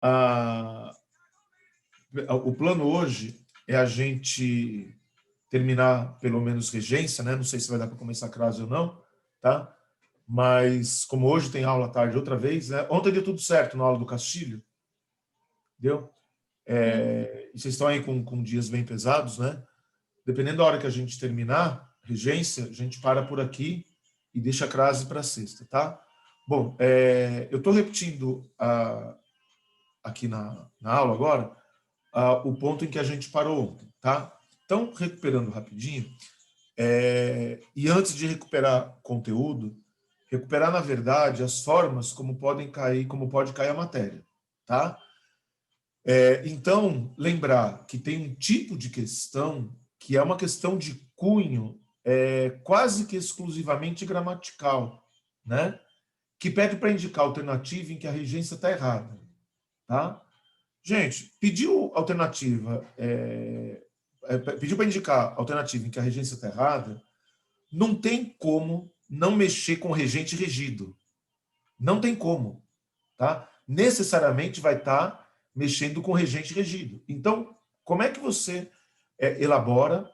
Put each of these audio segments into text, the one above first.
a, o plano hoje é a gente terminar pelo menos regência, né? Não sei se vai dar para começar a crase ou não, tá? Mas como hoje tem aula à tarde outra vez, né? Ontem deu tudo certo na aula do Castilho, deu? E vocês estão aí com dias bem pesados, né? Dependendo da hora que a gente terminar, regência, a gente para por aqui e deixa a crase para sexta, tá? Bom, eu estou repetindo aqui na aula agora o ponto em que a gente parou ontem, tá? Então, recuperando rapidinho, e antes de recuperar conteúdo, recuperar, na verdade, as formas como podem cair, como pode cair a matéria, tá? Então, lembrar que tem um tipo de questão que é uma questão de cunho quase que exclusivamente gramatical, né? Que pede para indicar alternativa em que a regência está errada, tá? Gente, pediu alternativa, pediu para indicar alternativa em que a regência está errada, não tem como não mexer com regente regido. Não tem como, tá? Necessariamente vai estar mexendo com regente regido. Então, como é que você elabora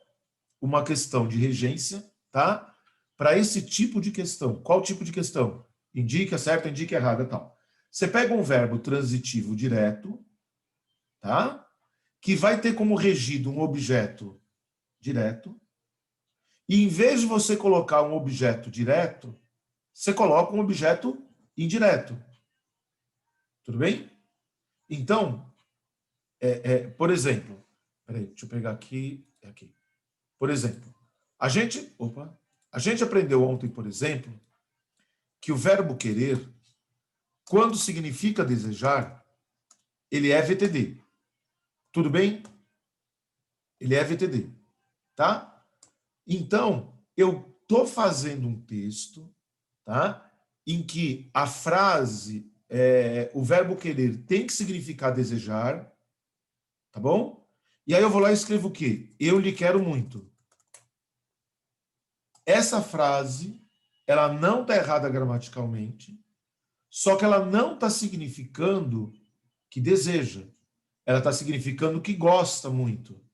uma questão de regência, tá? Para esse tipo de questão. Qual tipo de questão? Indica certo, indica errado e tal. Você pega um verbo transitivo direto, tá? Que vai ter como regido um objeto direto, e em vez de você colocar um objeto direto, você coloca um objeto indireto. Tudo bem? Então, por exemplo, peraí, deixa eu pegar aqui. Por exemplo, a gente aprendeu ontem, por exemplo, que o verbo querer, quando significa desejar, ele é VTD. Tudo bem? Ele é VTD, tá? Então, eu estou fazendo um texto, tá? Em que a frase, o verbo querer tem que significar desejar, tá bom? E aí eu vou lá e escrevo o quê? Eu lhe quero muito. Essa frase, ela não está errada gramaticalmente, só que ela não está significando que deseja. Ela está significando que gosta muito.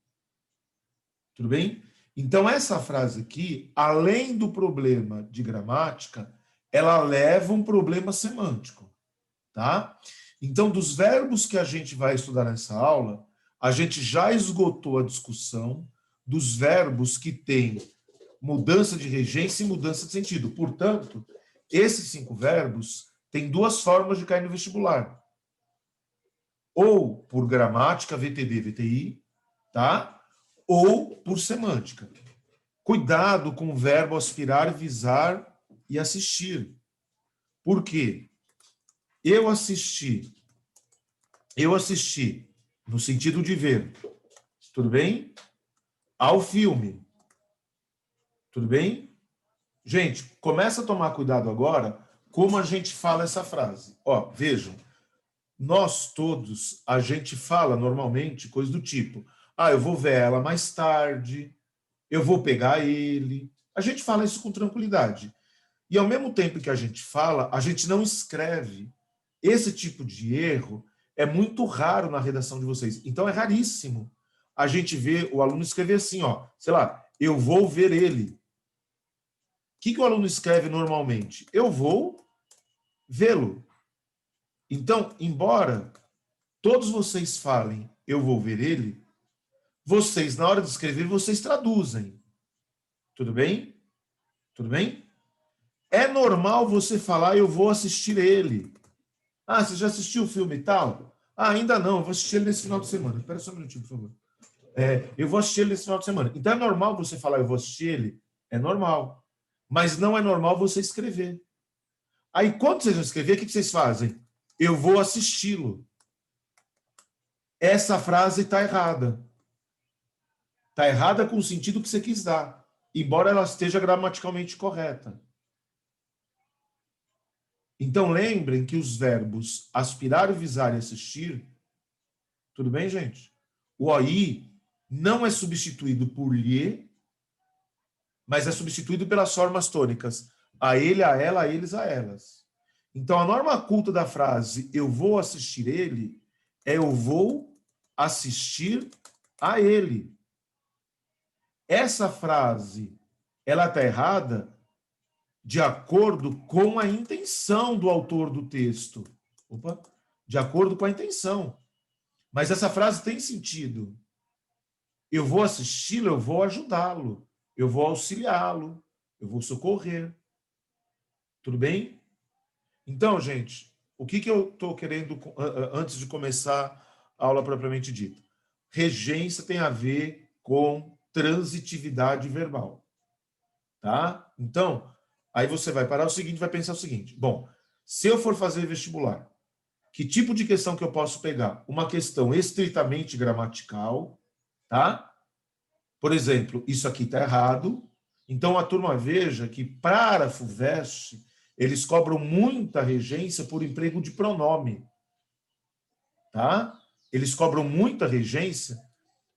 Tudo bem? Então, essa frase aqui, além do problema de gramática, ela leva um problema semântico, tá? Então, dos verbos que a gente vai estudar nessa aula, a gente já esgotou a discussão dos verbos que têm mudança de regência e mudança de sentido. Portanto, esses 5 verbos têm 2 formas de cair no vestibular. Ou por gramática, VTD, VTI, tá? Ou por semântica. Cuidado com o verbo aspirar, visar e assistir. Por quê? Eu assisti no sentido de ver, tudo bem? Ao filme, tudo bem? Gente, começa a tomar cuidado agora como a gente fala essa frase. Ó, vejam, nós todos, a gente fala normalmente coisas do tipo, eu vou ver ela mais tarde, eu vou pegar ele. A gente fala isso com tranquilidade. E ao mesmo tempo que a gente fala, a gente não escreve. Esse tipo de erro é muito raro na redação de vocês. Então é raríssimo a gente ver o aluno escrever assim, ó, sei lá, eu vou ver ele. O que o aluno escreve normalmente? Eu vou vê-lo. Então, embora todos vocês falem eu vou ver ele, vocês, na hora de escrever, vocês traduzem. Tudo bem? Tudo bem? É normal você falar eu vou assistir ele. Você já assistiu o filme e tal? Ainda não, eu vou assistir ele nesse final de semana. Espera só um minutinho, por favor. Eu vou assistir ele nesse final de semana. Então é normal você falar eu vou assistir ele? É normal. Mas não é normal você escrever. Aí, quando vocês vão escrever, o que vocês fazem? Eu vou assisti-lo. Essa frase está errada. Está errada com o sentido que você quis dar, embora ela esteja gramaticalmente correta. Então, lembrem que os verbos aspirar, visar e assistir, tudo bem, gente? O OI não é substituído por lhe, mas é substituído pelas formas tônicas a ele, a ela, a eles, a elas. Então, a norma culta da frase eu vou assistir ele é eu vou assistir a ele. Essa frase, ela está errada de acordo com a intenção do autor do texto. Opa, de acordo com a intenção. Mas essa frase tem sentido. Eu vou assisti-lo, eu vou ajudá-lo, eu vou auxiliá-lo, eu vou socorrer. Tudo bem? Então, gente, o que eu estou querendo, antes de começar a aula propriamente dita? Regência tem a ver com transitividade verbal. Tá? Então, aí você vai parar o seguinte, vai pensar o seguinte. Bom, se eu for fazer vestibular, que tipo de questão que eu posso pegar? Uma questão estritamente gramatical, tá? Por exemplo, isso aqui está errado. Então, a turma veja que, para a FUVEST, eles cobram muita regência por emprego de pronome. Tá? Eles cobram muita regência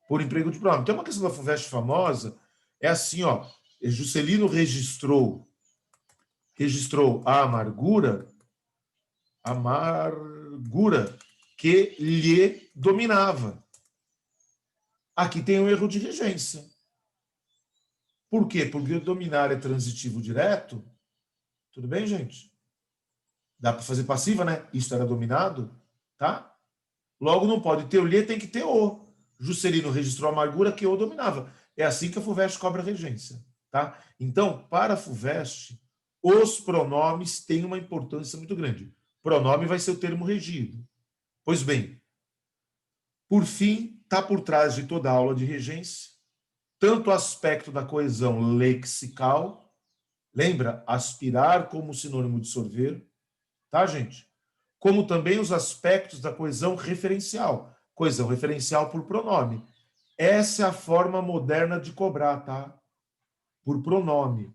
por emprego de pronome. Tem uma questão da FUVEST famosa, é assim, ó, Juscelino registrou a amargura que lhe dominava. Aqui tem um erro de regência. Por quê? Porque o dominar é transitivo direto. Tudo bem, gente? Dá para fazer passiva, né? Isto era dominado, tá? Logo não pode ter o lhe, tem que ter o. Juscelino registrou a amargura que o dominava. É assim que a FUVEST cobra regência, tá? Então, para a FUVEST, os pronomes têm uma importância muito grande. Pronome vai ser o termo regido. Pois bem, por fim, está por trás de toda a aula de regência, tanto o aspecto da coesão lexical, lembra? Aspirar como sinônimo de sorver, tá, gente? Como também os aspectos da coesão referencial por pronome. Essa é a forma moderna de cobrar, tá? Por pronome.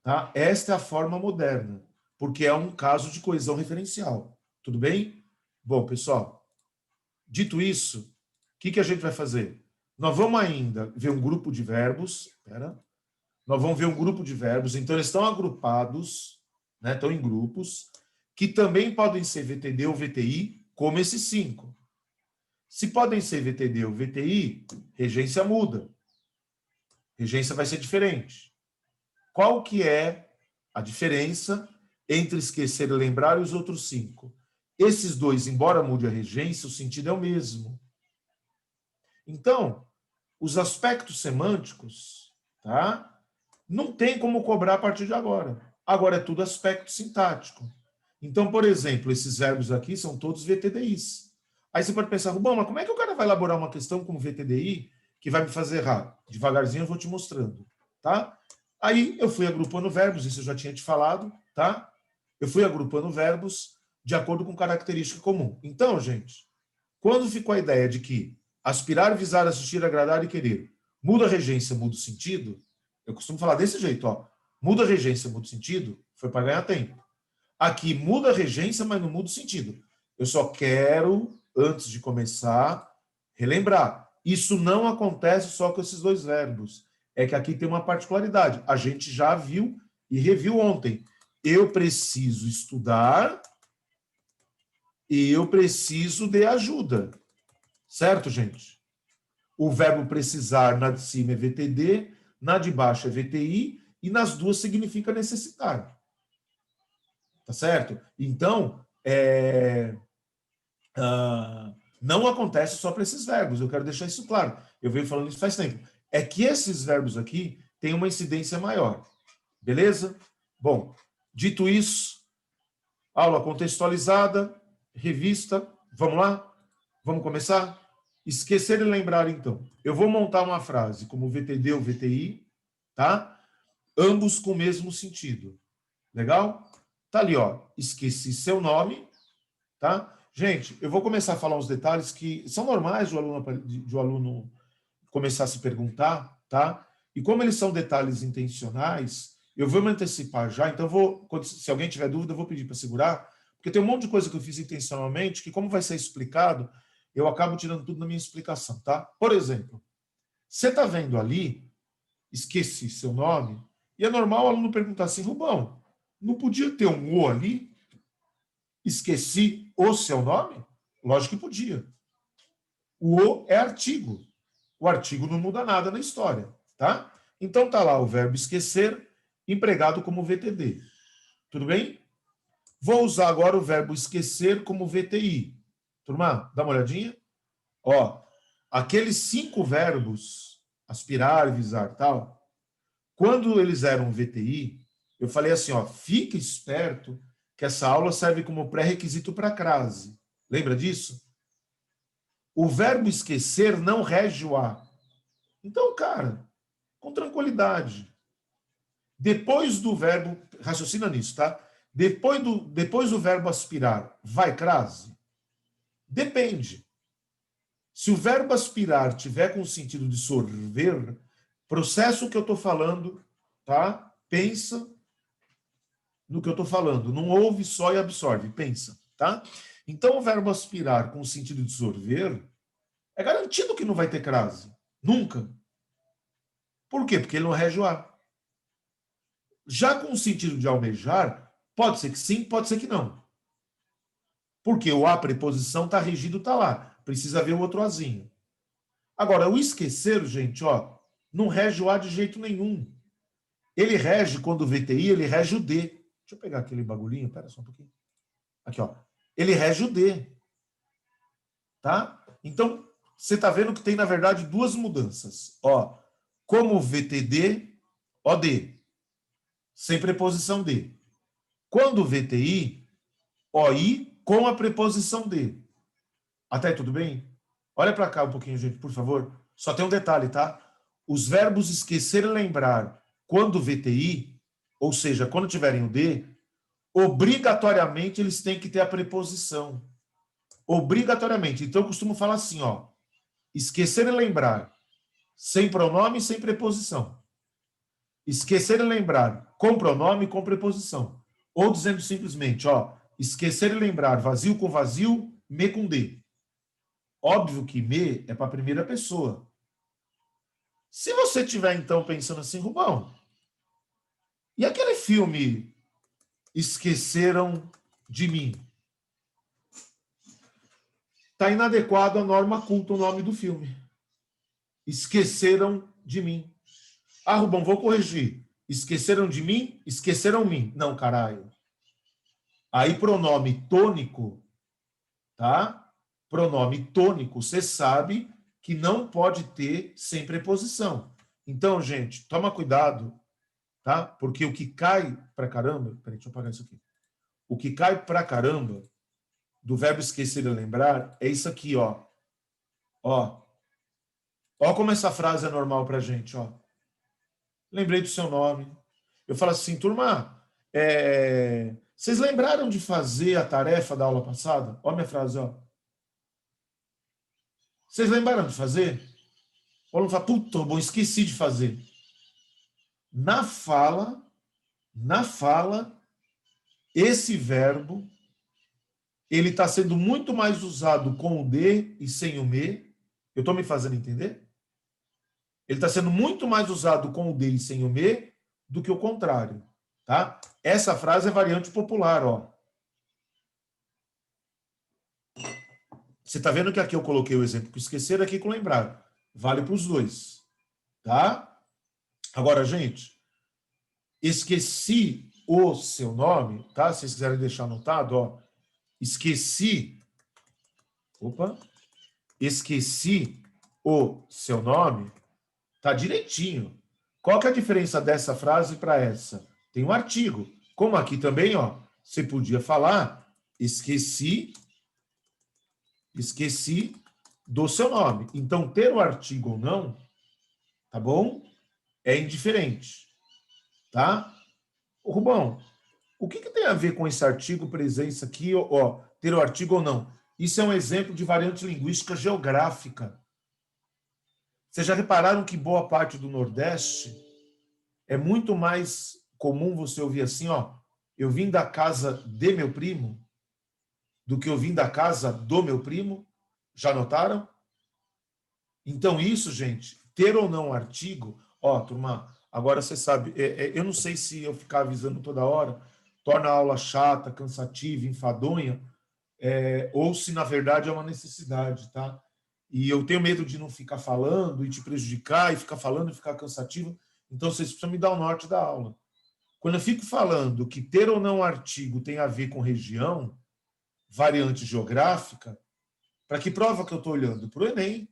Tá? Esta é a forma moderna, porque é um caso de coesão referencial. Tudo bem? Bom, pessoal, dito isso, o que a gente vai fazer? Nós vamos ainda ver um grupo de verbos. Nós vamos ver um grupo de verbos. Então, eles estão agrupados, né? Estão em grupos, que também podem ser VTD ou VTI, como esses 5. Se podem ser VTD ou VTI, regência muda. Regência vai ser diferente. Qual que é a diferença entre esquecer e lembrar e os outros 5? Esses dois, embora mude a regência, o sentido é o mesmo. Então, os aspectos semânticos, tá? Não tem como cobrar a partir de agora. Agora é tudo aspecto sintático. Então, por exemplo, esses verbos aqui são todos VTDIs. Aí você pode pensar, bom, mas como é que o cara vai elaborar uma questão como VTDI que vai me fazer errar? Devagarzinho eu vou te mostrando, tá? Aí eu fui agrupando verbos, isso eu já tinha te falado, tá? Eu fui agrupando verbos de acordo com característica comum. Então, gente, quando ficou a ideia de que aspirar, visar, assistir, agradar e querer muda a regência, muda o sentido, eu costumo falar desse jeito, ó. Muda a regência, muda o sentido, foi para ganhar tempo. Aqui muda a regência, mas não muda o sentido. Eu só quero, antes de começar, relembrar. Isso não acontece só com esses dois verbos. É que aqui tem uma particularidade. A gente já viu e reviu ontem. Eu preciso estudar e eu preciso de ajuda. Certo, gente? O verbo precisar na de cima é VTD, na de baixo é VTI, e nas duas significa necessitar. Tá certo? Então, não acontece só para esses verbos. Eu quero deixar isso claro. Eu venho falando isso faz tempo. É que esses verbos aqui têm uma incidência maior. Beleza? Bom, dito isso, aula contextualizada, revista. Vamos lá? Vamos começar? Esquecer e lembrar, então. Eu vou montar uma frase como VTD ou VTI, tá? Ambos com o mesmo sentido. Legal? Tá ali, ó. Esqueci seu nome, tá? Gente, eu vou começar a falar uns detalhes que são normais de o aluno começar a se perguntar, tá? E como eles são detalhes intencionais, eu vou me antecipar já, então se alguém tiver dúvida, eu vou pedir para segurar, porque tem um monte de coisa que eu fiz intencionalmente, que como vai ser explicado, eu acabo tirando tudo na minha explicação, tá? Por exemplo, você está vendo ali, esqueci seu nome, e é normal o aluno perguntar assim, Rubão, não podia ter um O ali? Esqueci o seu nome? Lógico que podia. O é artigo. O artigo não muda nada na história, tá? Então tá lá o verbo esquecer, empregado como VTD. Tudo bem? Vou usar agora o verbo esquecer como VTI. Turma, dá uma olhadinha. Ó, aqueles 5 verbos, aspirar, visar, tal, quando eles eram VTI, eu falei assim, ó, fica esperto que essa aula serve como pré-requisito para a crase. Lembra disso? O verbo esquecer não rege o A. Então, cara, com tranquilidade. Depois do verbo, raciocina nisso, tá? Depois do verbo aspirar, vai crase? Depende. Se o verbo aspirar tiver com o sentido de sorver, processo que eu estou falando, tá? Pensa no que eu estou falando. Não ouve só e absorve, pensa, tá? Então, o verbo aspirar com o sentido de sorver, é garantido que não vai ter crase. Nunca. Por quê? Porque ele não rege o A. Já com o sentido de almejar, pode ser que sim, pode ser que não. Porque o A preposição está regido, está lá. Precisa ver o outro Azinho. Agora, o esquecer, gente, ó, não rege o A de jeito nenhum. Ele rege, quando o VTI, ele rege o D. Deixa eu pegar aquele bagulhinho, pera só um pouquinho. Aqui, ó. Ele rege o D. Tá? Então, você está vendo que tem, na verdade, 2 mudanças. Ó, como VTD, OD. Sem preposição D. Quando VTI, OI com a preposição D. Até aí, tudo bem? Olha para cá um pouquinho, gente, por favor. Só tem um detalhe, tá? Os verbos esquecer e lembrar quando VTI, ou seja, quando tiverem o D, obrigatoriamente eles têm que ter a preposição. Obrigatoriamente. Então, eu costumo falar assim, ó. Esquecer e lembrar sem pronome e sem preposição. Esquecer e lembrar com pronome e com preposição. Ou dizendo simplesmente, ó, esquecer e lembrar vazio com vazio, me com D. Óbvio que me é para a primeira pessoa. Se você estiver, então, pensando assim, Rubão, e aquele filme Esqueceram de Mim? Está inadequado à norma culta o nome do filme. Esqueceram de Mim. Ah, Rubão, vou corrigir. Esqueceram de mim? Esqueceram mim. Não, caralho. Aí, pronome tônico, tá? Pronome tônico, você sabe que não pode ter sem preposição. Então, gente, toma cuidado, tá? Porque o que cai pra caramba... Peraí, deixa eu apagar isso aqui. O que cai pra caramba do verbo esquecer e lembrar é isso aqui, ó. Ó. Ó como essa frase é normal pra gente, ó. Lembrei do seu nome. Eu falo assim, turma, vocês lembraram de fazer a tarefa da aula passada? Olha a minha frase, ó. Vocês lembraram de fazer? Ou não fala, puta, bom, esqueci de fazer. Na fala, esse verbo, ele está sendo muito mais usado com o de e sem o me. Eu estou me fazendo entender? Ele está sendo muito mais usado com o de e sem o me do que o contrário, tá? Essa frase é variante popular, ó. Você está vendo que aqui eu coloquei o exemplo com esquecer, aqui com lembrar. Vale para os dois, tá? Agora, gente, esqueci o seu nome, tá? Se vocês quiserem deixar anotado, ó. Esqueci o seu nome, tá direitinho. Qual que é a diferença dessa frase para essa? Tem um artigo. Como aqui também, ó, você podia falar esqueci do seu nome. Então, ter o artigo ou não, tá bom? É indiferente, tá? Ô, Rubão, o que tem a ver com esse artigo presença aqui, ó, ter o artigo ou não? Isso é um exemplo de variante linguística geográfica. Vocês já repararam que boa parte do Nordeste é muito mais comum você ouvir assim, ó, eu vim da casa de meu primo, do que eu vim da casa do meu primo? Já notaram? Então isso, gente, ter ou não artigo, ó, turma, agora você sabe, eu não sei se eu ficar avisando toda hora, torna a aula chata, cansativa, enfadonha, ou se, na verdade, é uma necessidade, tá? E eu tenho medo de não ficar falando e te prejudicar, e ficar falando e ficar cansativo. Então, vocês precisam me dar o norte da aula. Quando eu fico falando que ter ou não artigo tem a ver com região, variante geográfica, para que prova que eu estou olhando? Para o Enem.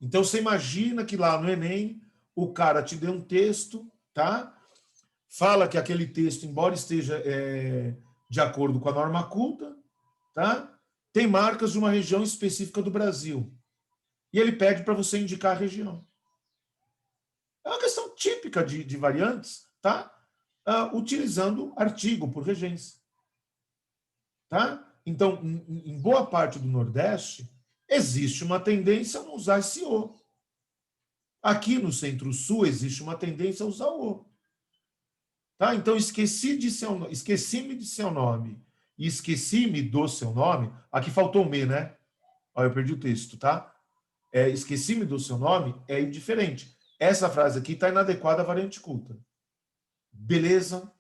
Então, você imagina que lá no Enem, o cara te deu um texto, tá? Fala que aquele texto, embora esteja de acordo com a norma culta, tá? Tem marcas de uma região específica do Brasil. E ele pede para você indicar a região. É uma questão típica de variantes, tá? Utilizando artigo por regência. Tá? Então, em boa parte do Nordeste, existe uma tendência a não usar esse o. Aqui no Centro-Sul existe uma tendência a usar o. Tá? Então, esqueci-me de seu nome e esqueci-me do seu nome. Aqui faltou o me, né? Olha, eu perdi o texto, tá? Esqueci-me do seu nome é indiferente. Essa frase aqui está inadequada à variante culta. Beleza?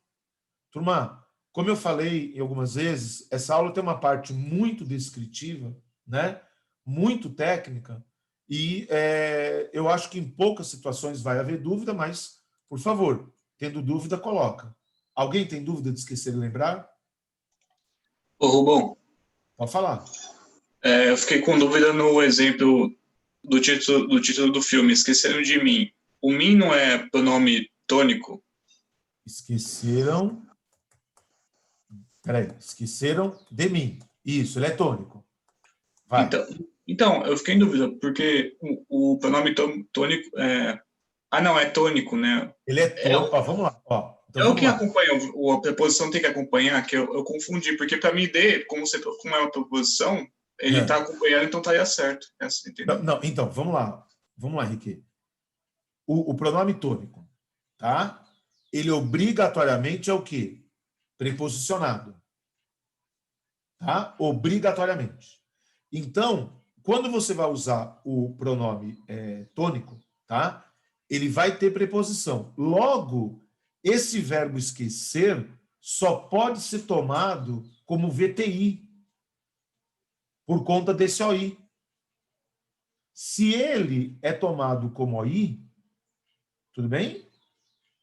Turma, como eu falei em algumas vezes, essa aula tem uma parte muito descritiva, né? Muito técnica, e eu acho que em poucas situações vai haver dúvida, mas, por favor, tendo dúvida, coloca. Alguém tem dúvida de esquecer de lembrar? Ô, Rubão, Pode falar. eu fiquei com dúvida no exemplo do título do filme, Esqueceram de Mim. O mim não é pronome tônico? Esqueceram. Peraí, esqueceram de mim. Isso, ele é tônico. Vai. Então, eu fiquei em dúvida, porque o pronome tônico é... Ah, não, é tônico, né? Ele é É, tônico. Ó, vamos lá. Ó, então é o vamos que lá. acompanha, a preposição tem que acompanhar, que eu confundi, porque para mim, como é uma preposição, ele está acompanhando, então estaria certo. Entendeu? Não, então, vamos lá. Vamos lá, Henrique. O pronome tônico, tá? Ele obrigatoriamente é o quê? Preposicionado. Tá? Obrigatoriamente. Então, quando você vai usar o pronome tônico, tá? Ele vai ter preposição. Logo, esse verbo esquecer só pode ser tomado como VTI, por conta desse OI. Se ele é tomado como OI, tudo bem?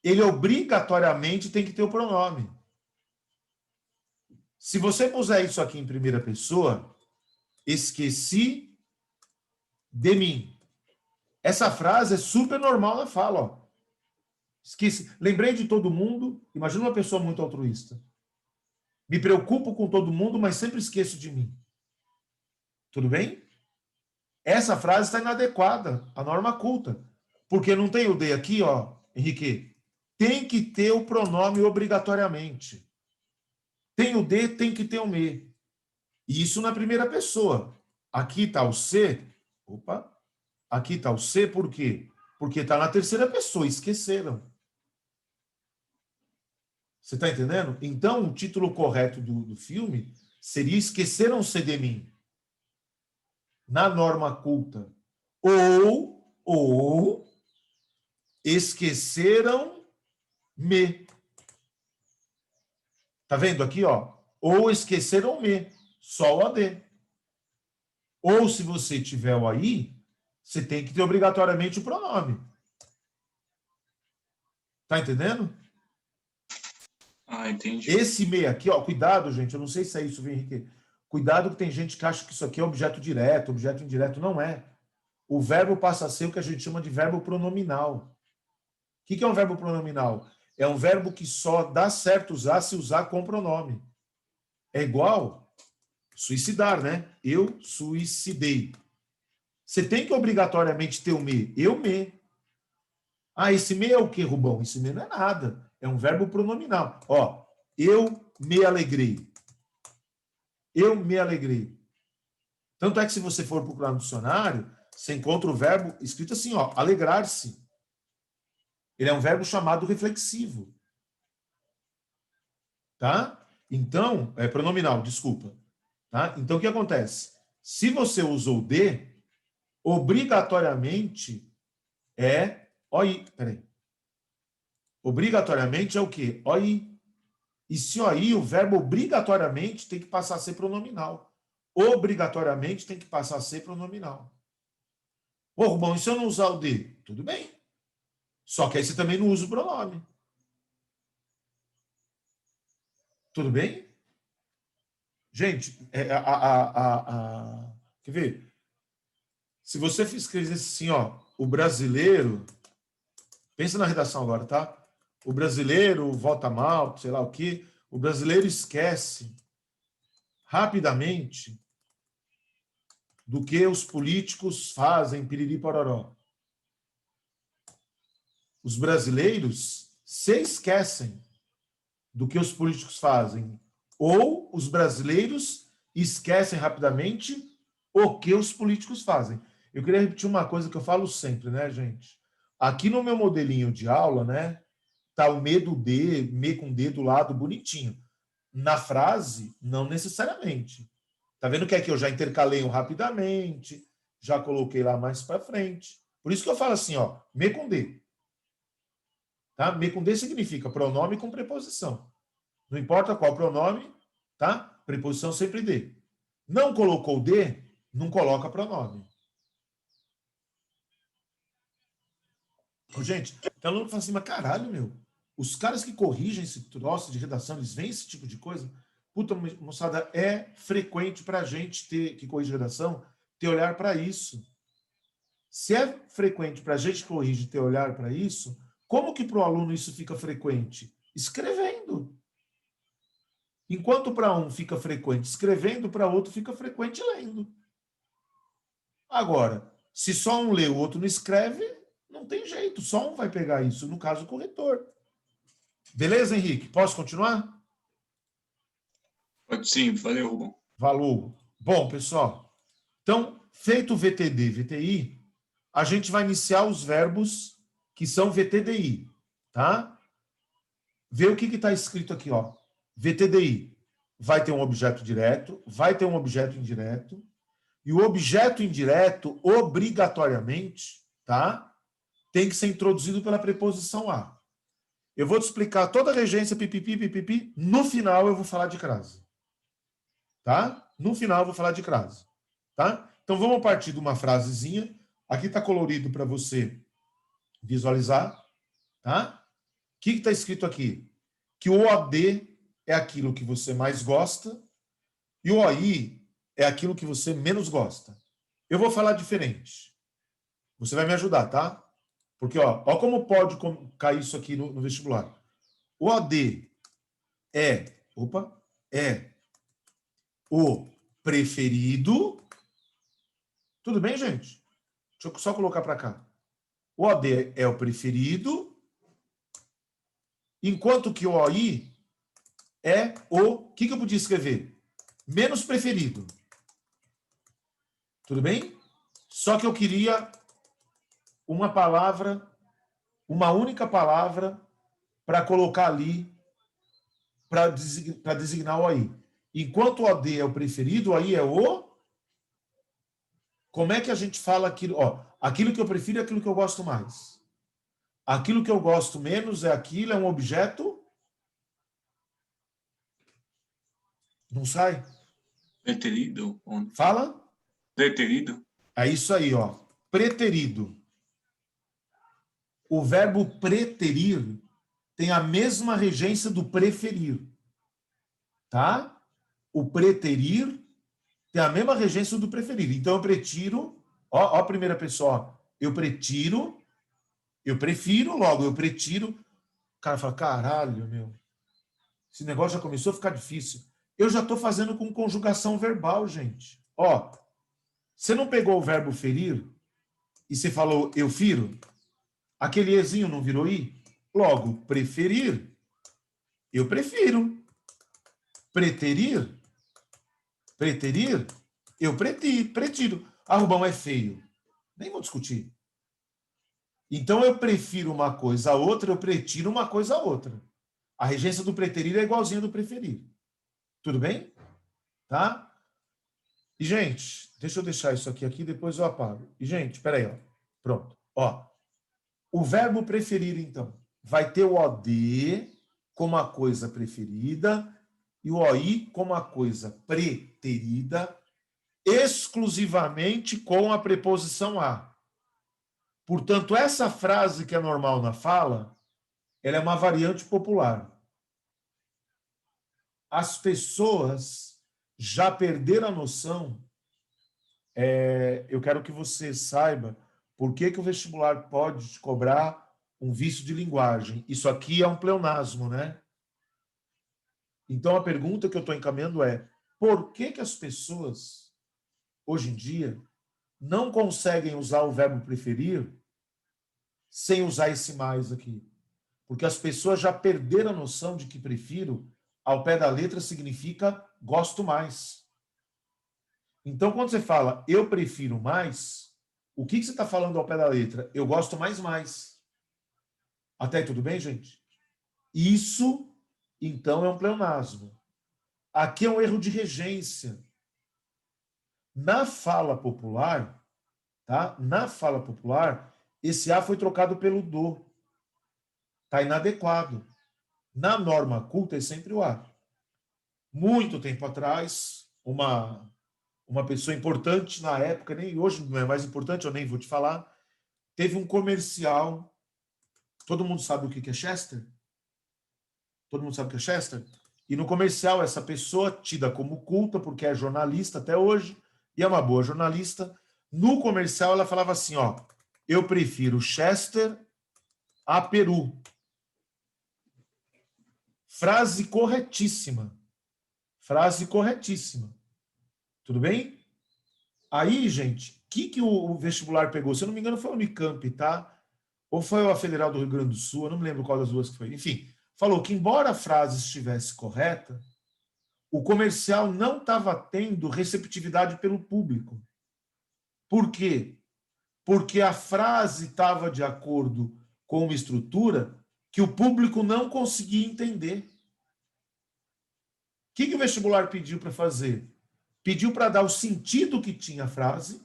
Ele obrigatoriamente tem que ter o pronome. Se você puser isso aqui em primeira pessoa, esqueci de mim. Essa frase é super normal na fala. Ó. Esqueci. Lembrei de todo mundo. Imagina uma pessoa muito altruísta. Me preocupo com todo mundo, mas sempre esqueço de mim. Tudo bem? Essa frase está inadequada à norma culta. Porque não tem o de aqui, ó, Henrique. Tem que ter o pronome obrigatoriamente. Tem o de, tem que ter o me. Isso na primeira pessoa. Aqui está o se. Opa. Aqui está o se por quê? Porque está na terceira pessoa. Esqueceram. Você está entendendo? Então, o título correto do filme seria Esqueceram-se de mim. Na norma culta. Ou esqueceram-me. Tá vendo aqui, ó? Ou esqueceram-me. Só o AD. Ou, se você tiver o aí, você tem que ter obrigatoriamente o pronome. Tá entendendo? Ah, entendi. Esse me aqui, ó, cuidado, gente, eu não sei se é isso, viu, Henrique? Cuidado que tem gente que acha que isso aqui é objeto direto, objeto indireto. Não é. O verbo passa a ser o que a gente chama de verbo pronominal. O que é um verbo pronominal? É um verbo que só dá certo usar se usar com pronome. É igual suicidar, né? Eu suicidei. Você tem que obrigatoriamente ter o me. Eu me. Ah, esse me é o que, Rubão? Esse me não é nada. É um verbo pronominal. Ó, eu me alegrei. Eu me alegrei. Tanto é que se você for procurar no dicionário, você encontra o verbo escrito assim, ó, alegrar-se. Ele é um verbo chamado reflexivo. Tá? Então, é pronominal, desculpa. Tá? Então, o que acontece? Se você usou de, obrigatoriamente é OI. Peraí. Obrigatoriamente é o quê? OI. E se aí o verbo obrigatoriamente tem que passar a ser pronominal. Obrigatoriamente tem que passar a ser pronominal. Ô, bom, e se eu não usar o de? Tudo bem. Só que aí você também não usa o pronome. Tudo bem? Gente, quer ver? Se você escrever assim, ó, o brasileiro, pensa na redação agora, tá? O brasileiro vota mal, sei lá o quê. O brasileiro esquece rapidamente do que os políticos fazem, piriri pororó. Os brasileiros se esquecem do que os políticos fazem. Ou os brasileiros esquecem rapidamente o que os políticos fazem. Eu queria repetir uma coisa que eu falo sempre, né, gente? Aqui no meu modelinho de aula, né, tá o me do D, me com D do lado, bonitinho. Na frase, não necessariamente. Tá vendo que aqui eu já intercalei um rapidamente, já coloquei lá mais para frente. Por isso que eu falo assim, ó, me com D. Tá? Me com D significa pronome com preposição. Não importa qual pronome, tá? Preposição sempre D. Não colocou D, não coloca pronome. Gente, tem aluno que fala assim, mas caralho, meu, os caras que corrigem esse troço de redação, eles veem esse tipo de coisa? Puta, moçada, é frequente para a gente ter que corrigir redação, ter olhar para isso. Se é frequente para a gente corrigir ter olhar para isso, como que para o aluno isso fica frequente? Escrevendo. Enquanto para um fica frequente escrevendo, para outro fica frequente lendo. Agora, se só um lê, o outro não escreve, não tem jeito, só um vai pegar isso, no caso o corretor. Beleza, Henrique? Posso continuar? Pode sim, valeu, Rubão. Valor. Bom, pessoal, então, feito o VTD, VTI, a gente vai iniciar os verbos que são VTDI, tá? Vê o que está escrito aqui, ó. VTDI vai ter um objeto direto, vai ter um objeto indireto, e o objeto indireto, obrigatoriamente, tá? Tem que ser introduzido pela preposição a. Eu vou te explicar toda a regência, pipipi, pipipi. No final, eu vou falar de crase. Tá? No final, eu vou falar de crase. Tá? Então, vamos partir de uma frasezinha. Aqui está colorido para você visualizar. Tá? O que está escrito aqui? Que o OD é aquilo que você mais gosta e o OI é aquilo que você menos gosta. Eu vou falar diferente. Você vai me ajudar, tá? Porque, ó como pode cair isso aqui no vestibular. O OD é o preferido. Tudo bem, gente? Deixa eu só colocar para cá. O OD é o preferido, enquanto que o OI é o que eu podia escrever? Menos preferido. Tudo bem? Só que eu queria uma palavra, uma única palavra para colocar ali para designar o OI. Enquanto o OD é o preferido, o OI é o... Como é que a gente fala aquilo? Ó, aquilo que eu prefiro é aquilo que eu gosto mais. Aquilo que eu gosto menos é aquilo, é um objeto... Não sai? Preterido? Fala? Preterido? É isso aí, ó. Preterido. O verbo preterir tem a mesma regência do preferir. Tá? O preterir tem a mesma regência do preferir. Então, eu pretiro... Ó a primeira pessoa. Eu pretiro... Eu prefiro, logo, eu pretiro. O cara fala, caralho, meu. Esse negócio já começou a ficar difícil. Eu já estou fazendo com conjugação verbal, gente. Ó, você não pegou o verbo ferir e você falou eu firo? Aquele ezinho não virou i? Logo, preferir. Eu prefiro. Preterir. Preterir. Eu pretiro. Ah, Rubão, é feio. Nem vou discutir. Então, eu prefiro uma coisa a outra, eu pretiro uma coisa a outra. A regência do preterir é igualzinha do preferir. Tudo bem? Tá? E, gente, deixa eu deixar isso aqui, depois eu apago. E, gente, peraí, ó. Pronto. Ó, o verbo preferir, então, vai ter o OD, como a coisa preferida e o OI como a coisa preterida, exclusivamente com a preposição a. Portanto, essa frase que é normal na fala, ela é uma variante popular. As pessoas já perderam a noção. Eu quero que você saiba por que o vestibular pode te cobrar um vício de linguagem. Isso aqui é um pleonasmo, né? Então, a pergunta que eu estou encaminhando é: por que as pessoas, hoje em dia, não conseguem usar o verbo preferir sem usar esse mais aqui? Porque as pessoas já perderam a noção de que prefiro, ao pé da letra, significa gosto mais. Então, quando você fala eu prefiro mais, o que você está falando ao pé da letra? Eu gosto mais. Até aí tudo bem, gente? Isso, então, é um pleonasmo. Aqui é um erro de regência. Na fala popular, tá? Na fala popular, esse A foi trocado pelo do. Está inadequado. Na norma culta é sempre o A. Muito tempo atrás, uma pessoa importante na época, nem hoje não é mais importante, eu nem vou te falar, teve um comercial. Todo mundo sabe o que é Chester? Todo mundo sabe o que é Chester? E no comercial, essa pessoa, tida como culta, porque é jornalista até hoje, e é uma boa jornalista, no comercial ela falava assim, ó, eu prefiro Chester a Peru. Frase corretíssima. Frase corretíssima. Tudo bem? Aí, gente, o que o vestibular pegou? Se eu não me engano, foi a Unicamp, tá? Ou foi a Federal do Rio Grande do Sul, eu não me lembro qual das duas que foi. Enfim, falou que, embora a frase estivesse correta, o comercial não estava tendo receptividade pelo público. Por quê? Porque a frase estava de acordo com uma estrutura que o público não conseguia entender. O que o vestibular pediu para fazer? Pediu para dar o sentido que tinha a frase.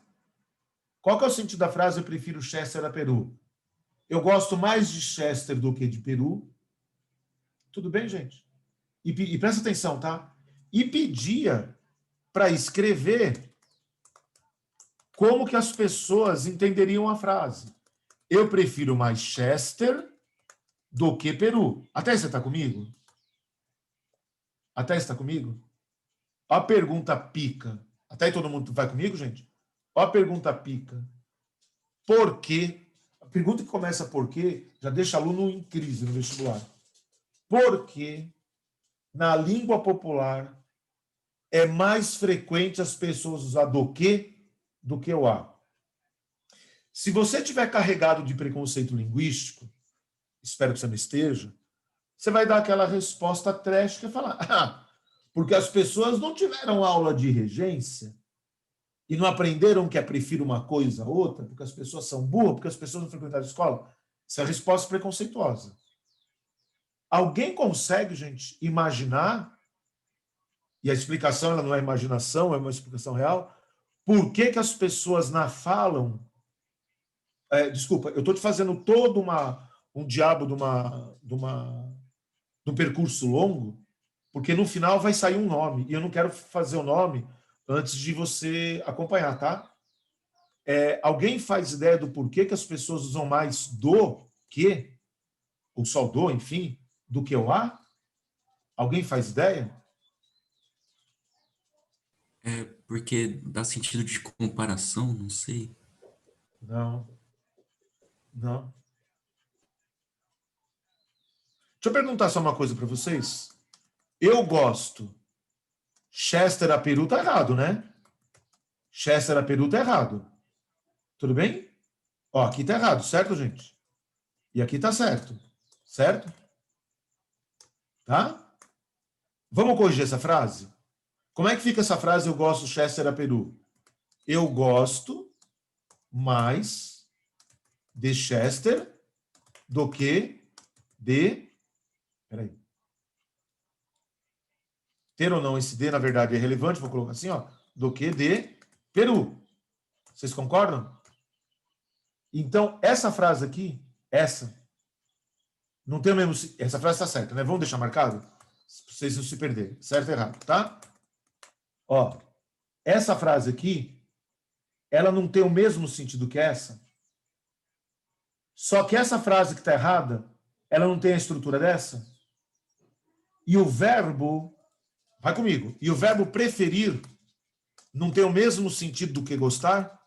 Qual que é o sentido da frase? Eu prefiro Chester a Peru. Eu gosto mais de Chester do que de Peru. Tudo bem, gente? E presta atenção, tá? E pedia para escrever como que as pessoas entenderiam a frase. Eu prefiro mais Chester do que Peru. Até você está comigo? Até você está comigo? A pergunta pica. Até aí todo mundo vai comigo, gente? Ó a pergunta pica. Por quê? A pergunta que começa por quê já deixa aluno em crise no vestibular. Por que na língua popular é mais frequente as pessoas usar do que o a? Se você tiver carregado de preconceito linguístico, espero que você não esteja, você vai dar aquela resposta trash que é falar, porque as pessoas não tiveram aula de regência e não aprenderam que é prefiro uma coisa a outra, porque as pessoas são burras, porque as pessoas não frequentaram a escola. Essa é a resposta preconceituosa. Alguém consegue, gente, imaginar, e a explicação ela não é imaginação, é uma explicação real, por que as pessoas falam... desculpa, eu estou te fazendo todo um diabo de um percurso longo, porque no final vai sair um nome, e eu não quero fazer o nome antes de você acompanhar, tá? Alguém faz ideia do porquê que as pessoas usam mais do que, ou só do, enfim, do que o a? Alguém faz ideia? Porque dá sentido de comparação, não sei. Não. Deixa eu perguntar só uma coisa para vocês. Eu gosto. Chester a Peru tá errado, né? Chester a Peru tá errado. Tudo bem? Ó, aqui tá errado, certo, gente? E aqui tá certo. Certo? Tá? Vamos corrigir essa frase? Como é que fica essa frase, eu gosto Chester a Peru? Eu gosto mais de Chester do que de... Peraí. Ter ou não esse de, na verdade, é relevante, vou colocar assim, ó, do que de Peru. Vocês concordam? Então, essa frase aqui, essa, Não tem o mesmo... Essa frase está certa, né? Vamos deixar marcado? Para vocês não se perderem. Certo e errado, tá? Ó, essa frase aqui, ela não tem o mesmo sentido que essa. Só que essa frase que está errada, ela não tem a estrutura dessa. E o verbo... Vai comigo. E o verbo preferir não tem o mesmo sentido do que gostar?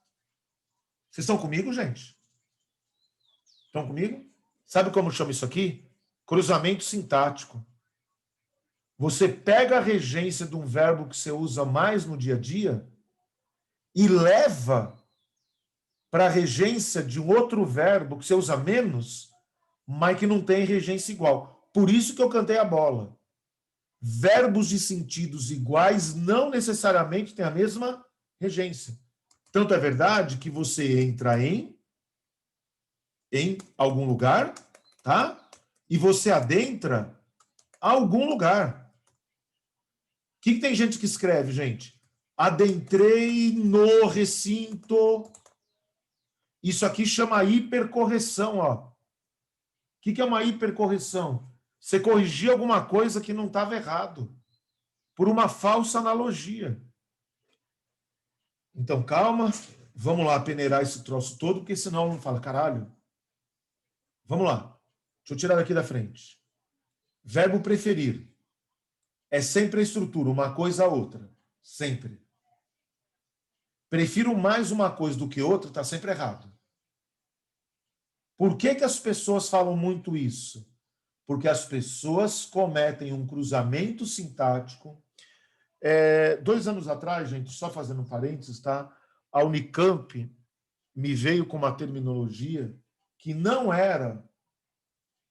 Vocês estão comigo, gente? Estão comigo? Sabe como chama isso aqui? Cruzamento sintático. Você pega a regência de um verbo que você usa mais no dia a dia e leva para a regência de um outro verbo que você usa menos, mas que não tem regência igual. Por isso que eu cantei a bola. Verbos de sentidos iguais não necessariamente têm a mesma regência. Tanto é verdade que você entra em algum lugar, tá? E você adentra algum lugar. O que tem gente que escreve, gente? Adentrei no recinto. Isso aqui chama hipercorreção, ó. O que é uma hipercorreção? Você corrigir alguma coisa que não estava errado, por uma falsa analogia. Então, calma, vamos lá peneirar esse troço todo, porque senão não fala, caralho. Vamos lá. Deixa eu tirar daqui da frente. Verbo preferir. É sempre a estrutura, uma coisa a outra. Sempre. Prefiro mais uma coisa do que outra, está sempre errado. Por que as pessoas falam muito isso? Porque as pessoas cometem um cruzamento sintático. 2 anos atrás, gente, só fazendo um parênteses, tá? A Unicamp me veio com uma terminologia que não era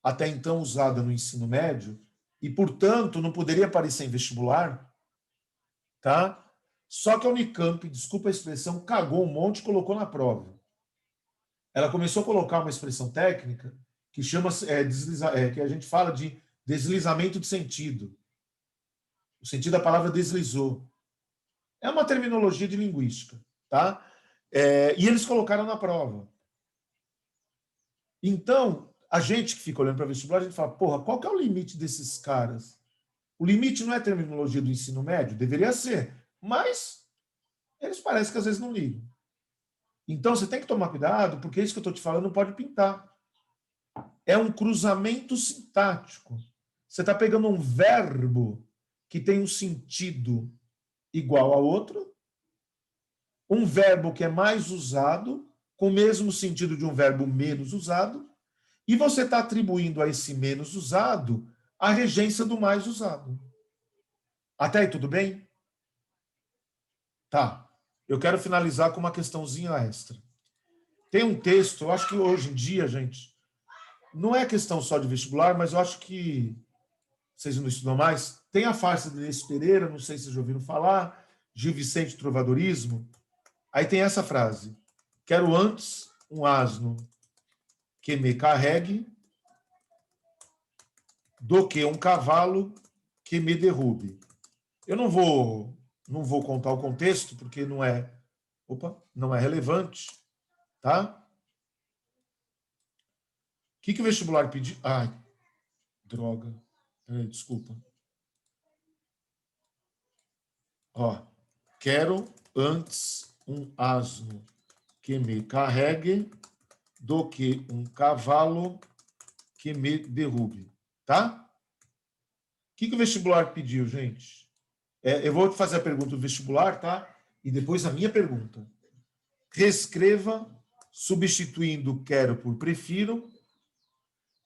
até então usada no ensino médio e, portanto, não poderia aparecer em vestibular, tá? Só que a Unicamp, desculpa a expressão, cagou um monte e colocou na prova. Ela começou a colocar uma expressão técnica que chama que a gente fala de deslizamento de sentido. O sentido da palavra deslizou. É uma terminologia de linguística, tá? E eles colocaram na prova. Então, a gente que fica olhando para vestibular, a gente fala, porra, qual que é o limite desses caras? O limite não é a terminologia do ensino médio? Deveria ser. Mas eles parecem que às vezes não ligam. Então, você tem que tomar cuidado, porque isso que eu estou te falando não pode pintar. É um cruzamento sintático. Você está pegando um verbo que tem um sentido igual ao outro, um verbo que é mais usado, com o mesmo sentido de um verbo menos usado, e você está atribuindo a esse menos usado a regência do mais usado. Até aí, tudo bem? Tá. Eu quero finalizar com uma questãozinha extra. Tem um texto, eu acho que hoje em dia, gente, não é questão só de vestibular, mas eu acho que vocês não estudam mais. Tem a farsa de Inês Pereira, não sei se vocês já ouviram falar, Gil Vicente Trovadorismo. Aí tem essa frase: quero antes um asno que me carregue do que um cavalo que me derrube. Eu não vou contar o contexto, porque não é relevante, tá? O que o vestibular pediu? Ai, droga. Desculpa. Ó, quero antes um asno que me carregue do que um cavalo que me derrube, tá? O que o vestibular pediu, gente? Eu vou fazer a pergunta do vestibular, tá? E depois a minha pergunta. Reescreva, substituindo quero por prefiro,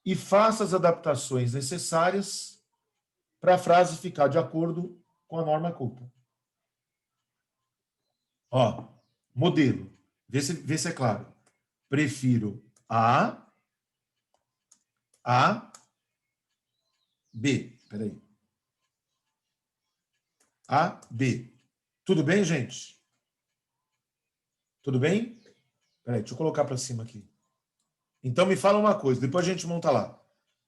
e faça as adaptações necessárias para a frase ficar de acordo com a norma culta. Ó, modelo. Vê se é claro. Prefiro A, B. Peraí. A, B. Tudo bem, gente? Tudo bem? Peraí, deixa eu colocar para cima aqui. Então, me fala uma coisa, depois a gente monta lá.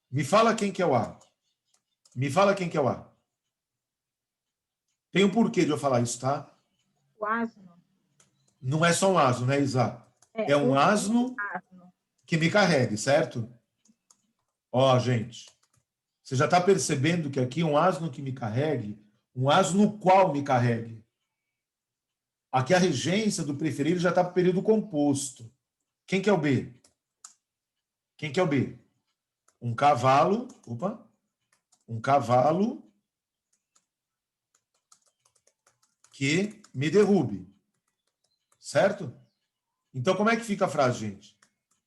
Me fala quem que é o A. Me fala quem que é o A. Tem um porquê de eu falar isso, tá? O asno. Não é só um asno, né, Isa? É um asno que me carregue, certo? Ó, gente, você já está percebendo que aqui um asno que me carregue, um asno no qual me carregue. Aqui a regência do preferido já está para o período composto. Quem que é o B? Quem que é o B? Um cavalo, um cavalo que me derrube. Certo? Então, como é que fica a frase, gente?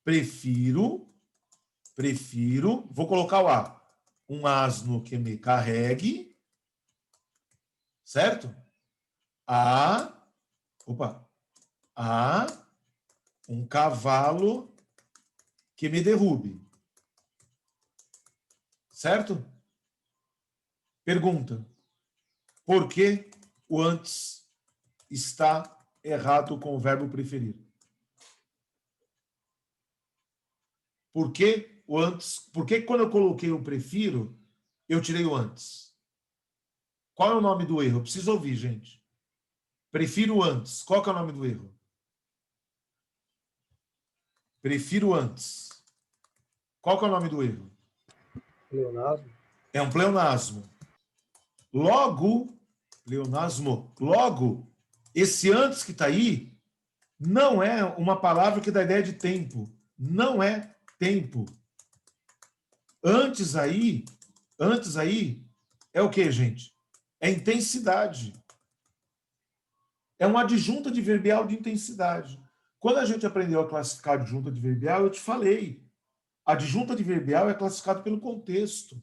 Prefiro, vou colocar o A, um asno que me carregue, certo? A um cavalo que me derrube. Certo? Pergunta. Por que o antes está errado com o verbo preferir? Por que o antes? Por que quando eu coloquei o prefiro, eu tirei o antes? Qual é o nome do erro? Eu preciso ouvir, gente. Prefiro antes. Qual que é o nome do erro? Prefiro antes. Qual que é o nome do erro? Pleonasmo. É um pleonasmo. Logo, esse antes que está aí não é uma palavra que dá ideia de tempo. Não é tempo. Antes aí é o que, gente? É intensidade. É uma adjunta adverbial de intensidade. Quando a gente aprendeu a classificar adjunta adverbial, eu te falei. A adjunta adverbial é classificada pelo contexto.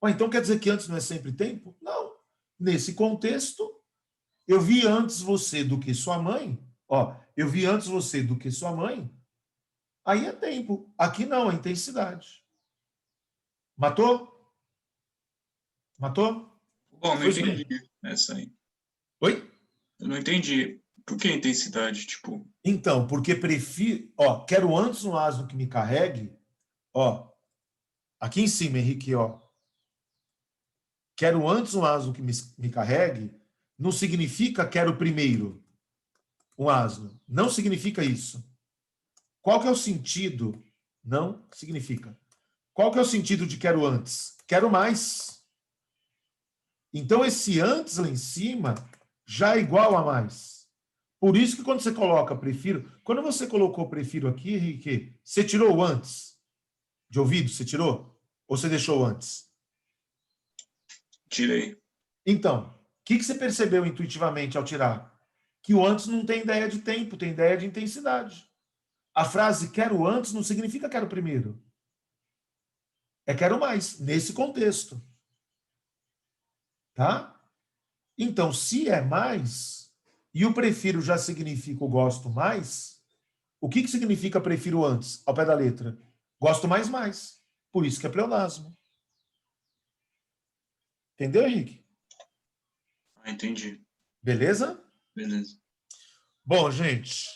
Então quer dizer que antes não é sempre tempo? Não. Nesse contexto, eu vi antes você do que sua mãe. Eu vi antes você do que sua mãe. Aí é tempo. Aqui não, é intensidade. Matou? Matou? Bom, não entendi essa aí. Oi? Eu não entendi. Por que intensidade? Tipo, Então, porque prefiro... quero antes um asno que me carregue. Aqui em cima, Henrique, quero antes um asno que me carregue, não significa quero primeiro um asno. Não significa isso. Qual que é o sentido? Não significa. Qual que é o sentido de quero antes? Quero mais. Então, esse antes lá em cima já é igual a mais. Por isso que quando você coloca prefiro... Quando você colocou prefiro aqui, Henrique, você tirou o antes? De ouvido, você tirou? Ou você deixou antes? tirei. Então, o que você percebeu intuitivamente ao tirar? Que o antes não tem ideia de tempo, tem ideia de intensidade. A frase quero antes não significa quero primeiro. É quero mais, nesse contexto. Tá? Então, se é mais, e o prefiro já significa o gosto mais, o que significa prefiro antes, ao pé da letra? Gosto mais. Por isso que é pleonasmo. Entendeu, Henrique? Entendi. Beleza? Beleza. Bom, gente,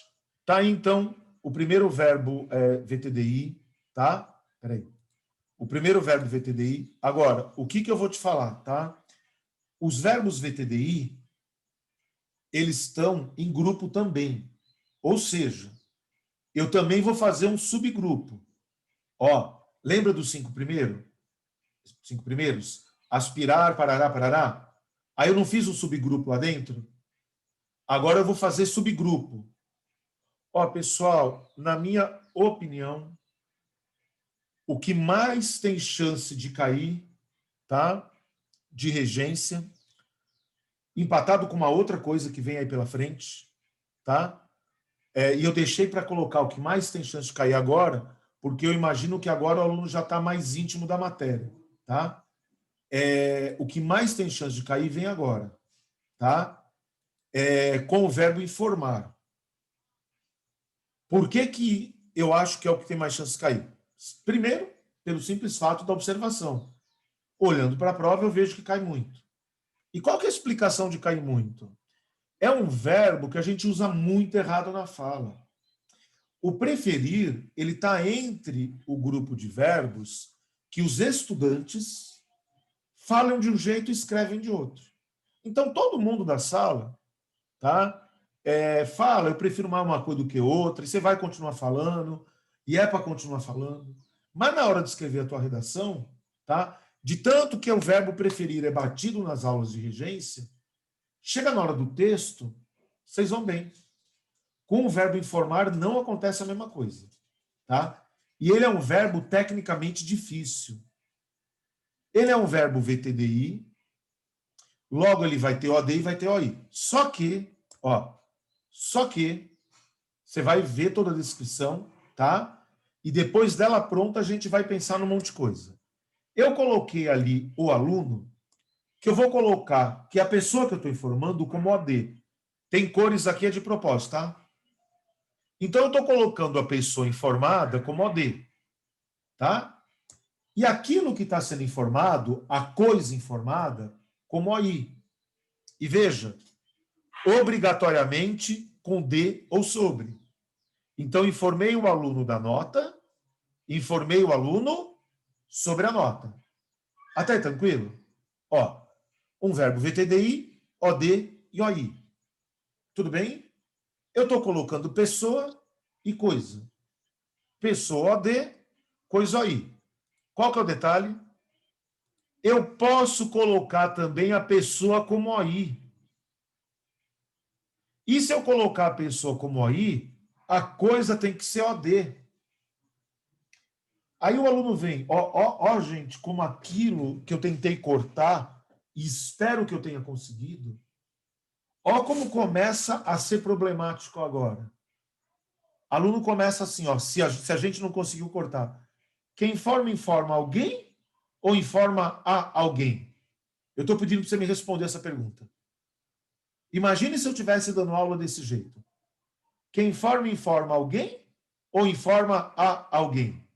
tá aí então o primeiro verbo VTDI, tá? Peraí. O primeiro verbo VTDI. Agora, o que eu vou te falar, tá? Os verbos VTDI, eles estão em grupo também. Ou seja, eu também vou fazer um subgrupo. Lembra dos 5 primeiros? 5 primeiros? Aspirar, parará, parará. Aí eu não fiz um subgrupo lá dentro? Agora eu vou fazer subgrupo. Pessoal, na minha opinião, o que mais tem chance de cair, tá? De regência, empatado com uma outra coisa que vem aí pela frente, tá? E eu deixei para colocar o que mais tem chance de cair agora, porque eu imagino que agora o aluno já está mais íntimo da matéria, tá? O que mais tem chance de cair vem agora, tá? Com o verbo informar. Por que eu acho que é o que tem mais chance de cair? Primeiro, pelo simples fato da observação. Olhando para a prova, eu vejo que cai muito. E qual que é a explicação de cair muito? É um verbo que a gente usa muito errado na fala. O preferir, ele está entre o grupo de verbos que os estudantes falam de um jeito e escrevem de outro. Então, todo mundo da sala, tá? Fala, eu prefiro mais uma coisa do que outra, e você vai continuar falando, e é para continuar falando. Mas na hora de escrever a tua redação, tá? De tanto que o verbo preferir é batido nas aulas de regência, chega na hora do texto, vocês vão bem. Com o verbo informar não acontece a mesma coisa, tá? E ele é um verbo tecnicamente difícil. Ele é um verbo VTDI, logo ele vai ter OD e vai ter OI. Só que você vai ver toda a descrição, tá? E depois dela pronta, a gente vai pensar num monte de coisa. Eu coloquei ali o aluno, que eu vou colocar que a pessoa que eu estou informando como OD. Tem cores aqui é de propósito, tá? Então, eu estou colocando a pessoa informada como OD, tá? E aquilo que está sendo informado, a coisa informada, como OI. E veja, obrigatoriamente com D ou sobre. Então, informei o aluno da nota, informei o aluno sobre a nota. Até aí, tranquilo? Ó, um verbo VTDI, OD e OI. Tudo bem? Eu estou colocando pessoa e coisa. Pessoa OD, coisa OI. Qual que é o detalhe? Eu posso colocar também a pessoa como OI. E se eu colocar a pessoa como OI, a coisa tem que ser OD. Aí o aluno vem, gente, como aquilo que eu tentei cortar, e espero que eu tenha conseguido, ó como começa a ser problemático agora. Aluno começa assim, ó, se a gente não conseguiu cortar. Quem informa alguém ou informa a alguém? Eu estou pedindo para você me responder essa pergunta. Imagine se eu estivesse dando aula desse jeito. Quem informa alguém ou informa a alguém?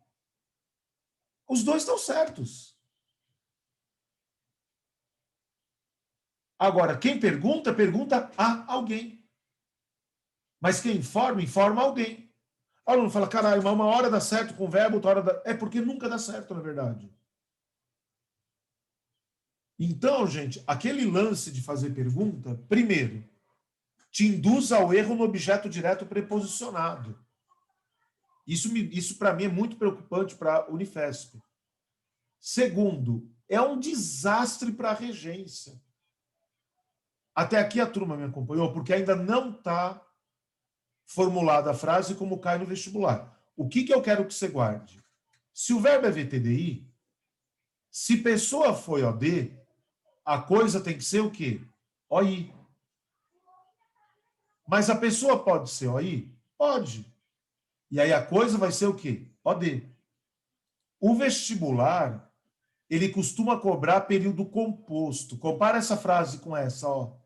Os dois estão certos. Agora, quem pergunta, pergunta a alguém. Mas quem informa alguém. O aluno fala, caralho, mas uma hora dá certo com o verbo, outra hora dá... É porque nunca dá certo, na verdade. Então, gente, aquele lance de fazer pergunta, primeiro, te induz ao erro no objeto direto preposicionado. Isso para mim, é muito preocupante para a Unifesp. Segundo, é um desastre para a regência. Até aqui a turma me acompanhou, porque ainda não está formulada a frase como cai no vestibular. O que eu quero que você guarde? Se o verbo é VTDI, se pessoa foi OD, a coisa tem que ser o quê? OI. Mas a pessoa pode ser OI? Pode. E aí a coisa vai ser o quê? OD. O vestibular, ele costuma cobrar período composto. Compara essa frase com essa, ó.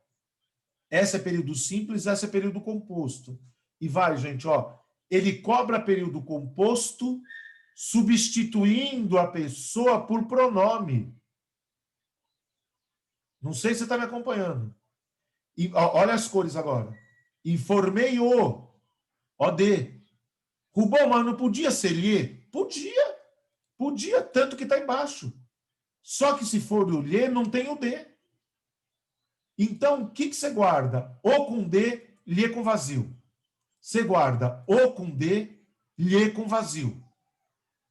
Essa é período simples, essa é período composto. E vai, gente, ó. Ele cobra período composto substituindo a pessoa por pronome. Não sei se você está me acompanhando. E, ó, olha as cores agora. Informei o OD. Rubão, mas não podia ser lhe? Podia. Podia, tanto que está embaixo. Só que se for o lhe, não tem o D. Então, o que você guarda? O com D, lhe com vazio. Você guarda o com D, lhe com vazio.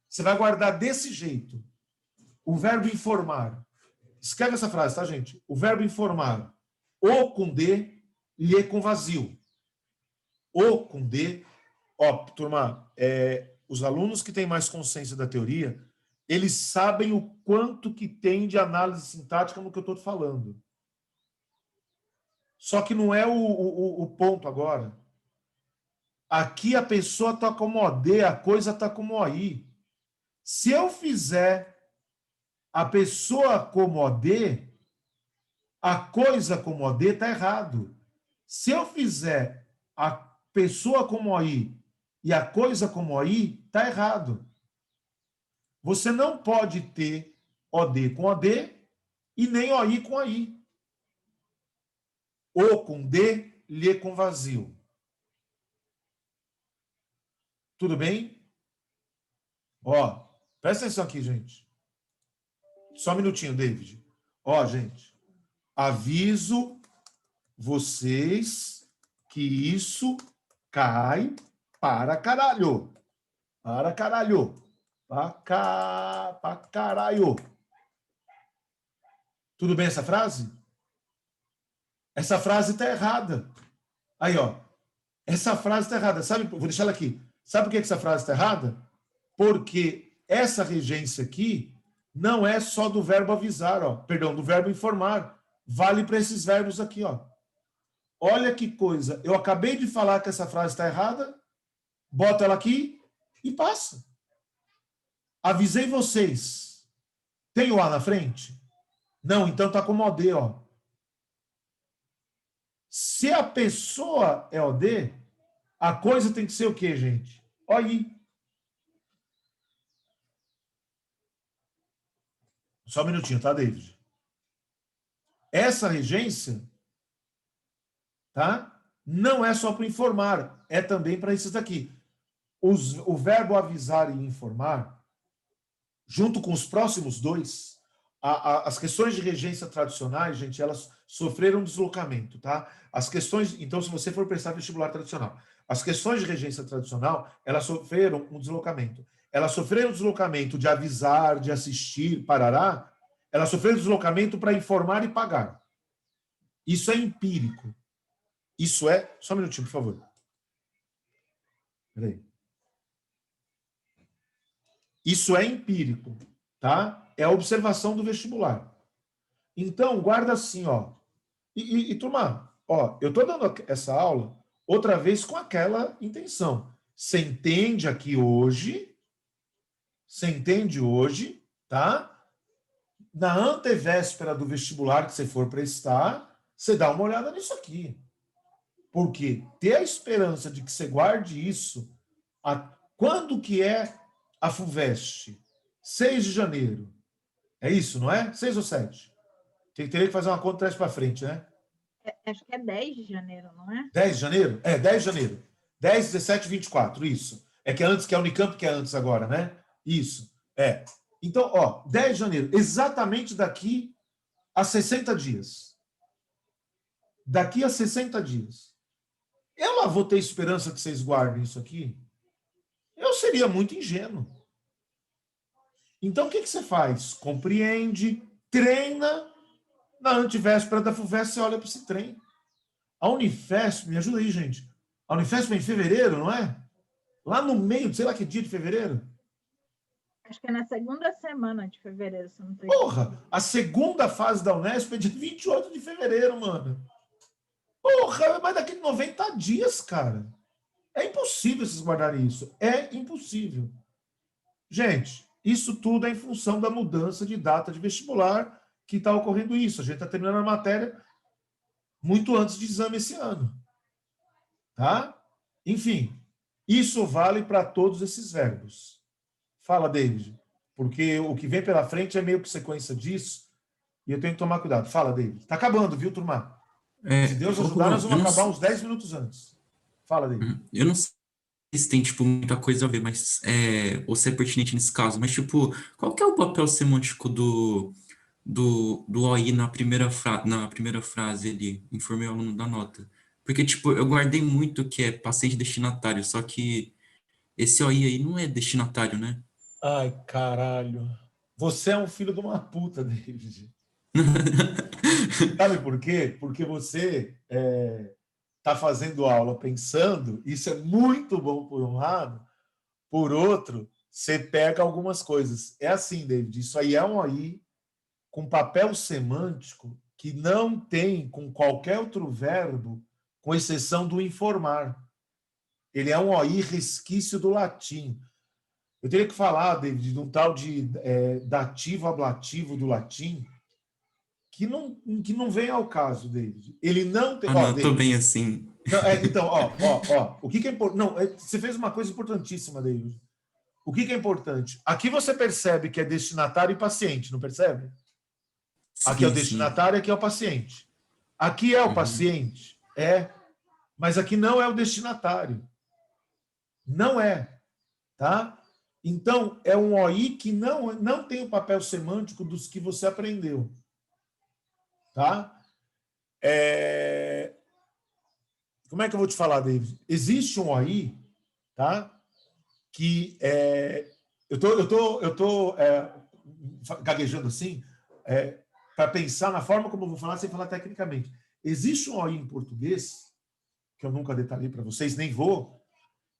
Você vai guardar desse jeito. O verbo informar. Escreve essa frase, tá, gente? O verbo informar. O com D, lhe com vazio. O com D. Ó, turma, os alunos que têm mais consciência da teoria, eles sabem o quanto que tem de análise sintática no que eu estou falando. Só que não é o ponto agora. Aqui a pessoa está como OD, a coisa está como OI. Se eu fizer a pessoa como OD, a coisa como OD está errado. Se eu fizer a pessoa como OI e a coisa como OI, está errado. Você não pode ter OD com OD e nem OI com OI. O com D, lhe com vazio. Tudo bem? Ó, presta atenção aqui, gente. Só um minutinho, David. Ó, gente, aviso vocês que isso cai para caralho. Para caralho. Pra caralho. Tudo bem essa frase? Essa frase está errada. Aí, ó. Essa frase está errada. Sabe, vou deixar ela aqui. Sabe por que essa frase está errada? Porque essa regência aqui não é só do verbo avisar, ó. Perdão, do verbo informar. Vale para esses verbos aqui, ó. Olha que coisa. Eu acabei de falar que essa frase está errada, boto ela aqui e passa. Avisei vocês. Tem o A na frente? Não, então tá como OD, ó. Se a pessoa é OD, a coisa tem que ser o quê, gente? Olha aí. Só um minutinho, tá, David? Essa regência, tá? Não é só para informar, é também para esses daqui. O verbo avisar e informar, junto com os próximos dois, as questões de regência tradicionais, gente, elas sofreram deslocamento, tá? As questões, então, se você for prestar vestibular tradicional, as questões de regência tradicional, elas sofreram um deslocamento. Elas sofreram deslocamento de avisar, de assistir, parará. Elas sofreram deslocamento para informar e pagar. Isso é empírico. Isso é... Só um minutinho, por favor. Peraí. Isso é empírico, tá? É a observação do vestibular. Então, guarda assim, ó. E turma, ó, eu tô dando essa aula outra vez com aquela intenção. Você entende aqui hoje, tá? Na antevéspera do vestibular que você for prestar, você dá uma olhada nisso aqui. Porque ter a esperança de que você guarde isso, quando que é a FUVEST? 6 de janeiro. É isso, não é? 6 ou 7? Teria que fazer uma conta 3 para frente, né? Acho que é 10 de janeiro, não é? 10 de janeiro? É, 10 de janeiro. 10, 17, 24, isso. É que é antes, que é a Unicamp, que é antes agora, né? Isso, é. Então, ó, 10 de janeiro, exatamente daqui a 60 dias. Daqui a 60 dias. Eu lá vou ter esperança que vocês guardem isso aqui? Eu seria muito ingênuo. Então, o que você faz? Compreende, treina. Na antivéspera da FUVEST, você olha para esse trem. A Unifesp, me ajuda aí, gente. A Unifesp é em fevereiro, não é? Lá no meio, sei lá que dia de fevereiro. Acho que é na segunda semana de fevereiro, se não tem. Porra, a segunda fase da Unesp é dia 28 de fevereiro, mano. Porra, mas daqui 90 dias, cara. É impossível vocês guardarem isso. É impossível. Gente, isso tudo é em função da mudança de data de vestibular que está ocorrendo isso. A gente está terminando a matéria muito antes de exame esse ano. Tá? Enfim, isso vale para todos esses verbos. Fala, David. Porque o que vem pela frente é meio que sequência disso e eu tenho que tomar cuidado. Fala, David. Está acabando, viu, turma? Se Deus ajudar, nós vamos acabar uns 10 minutos antes. Fala, David. Eu não sei se tem, tipo, muita coisa a ver, mas ou se é pertinente nesse caso, mas, tipo, qual que é o papel semântico do OI na primeira frase ali, informei o aluno da nota? Porque, tipo, eu guardei muito que é paciente destinatário, só que esse OI aí não é destinatário, né? Ai, caralho. Você é um filho de uma puta, David. Sabe por quê? Porque você está fazendo aula pensando, isso é muito bom por um lado, por outro, você pega algumas coisas. É assim, David, isso aí é um OI com papel semântico que não tem com qualquer outro verbo, com exceção do informar. Ele é um OI resquício do latim. Eu teria que falar, David, de um tal de dativo ablativo do latim, que não vem ao caso, David. Ele não tem... Ah, não, eu tô bem assim. Não, então, ó, o que é importante? Não, você fez uma coisa importantíssima, David. O que é importante? Aqui você percebe que é destinatário e paciente, não percebe? Aqui é o destinatário, aqui é o paciente. Aqui é o paciente, mas aqui não é o destinatário. Não é, tá? Então, é um OI que não tem o papel semântico dos que você aprendeu. Tá? Como é que eu vou te falar, David? Existe um OI, tá? Que Eu tô gaguejando assim para pensar na forma como eu vou falar sem falar tecnicamente. Existe um OI em português, que eu nunca detalhei para vocês, nem vou,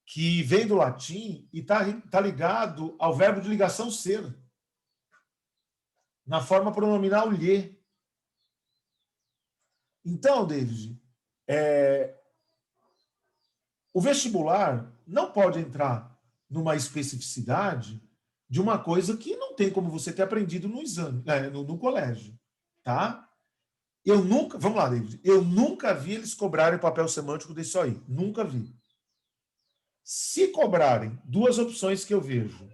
que vem do latim e tá ligado ao verbo de ligação ser, na forma pronominal lhe. Então, David, o vestibular não pode entrar numa especificidade de uma coisa que não tem como você ter aprendido no exame, no colégio, tá? Vamos lá, David, eu nunca vi eles cobrarem o papel semântico desse aí, nunca vi. Se cobrarem, duas opções que eu vejo,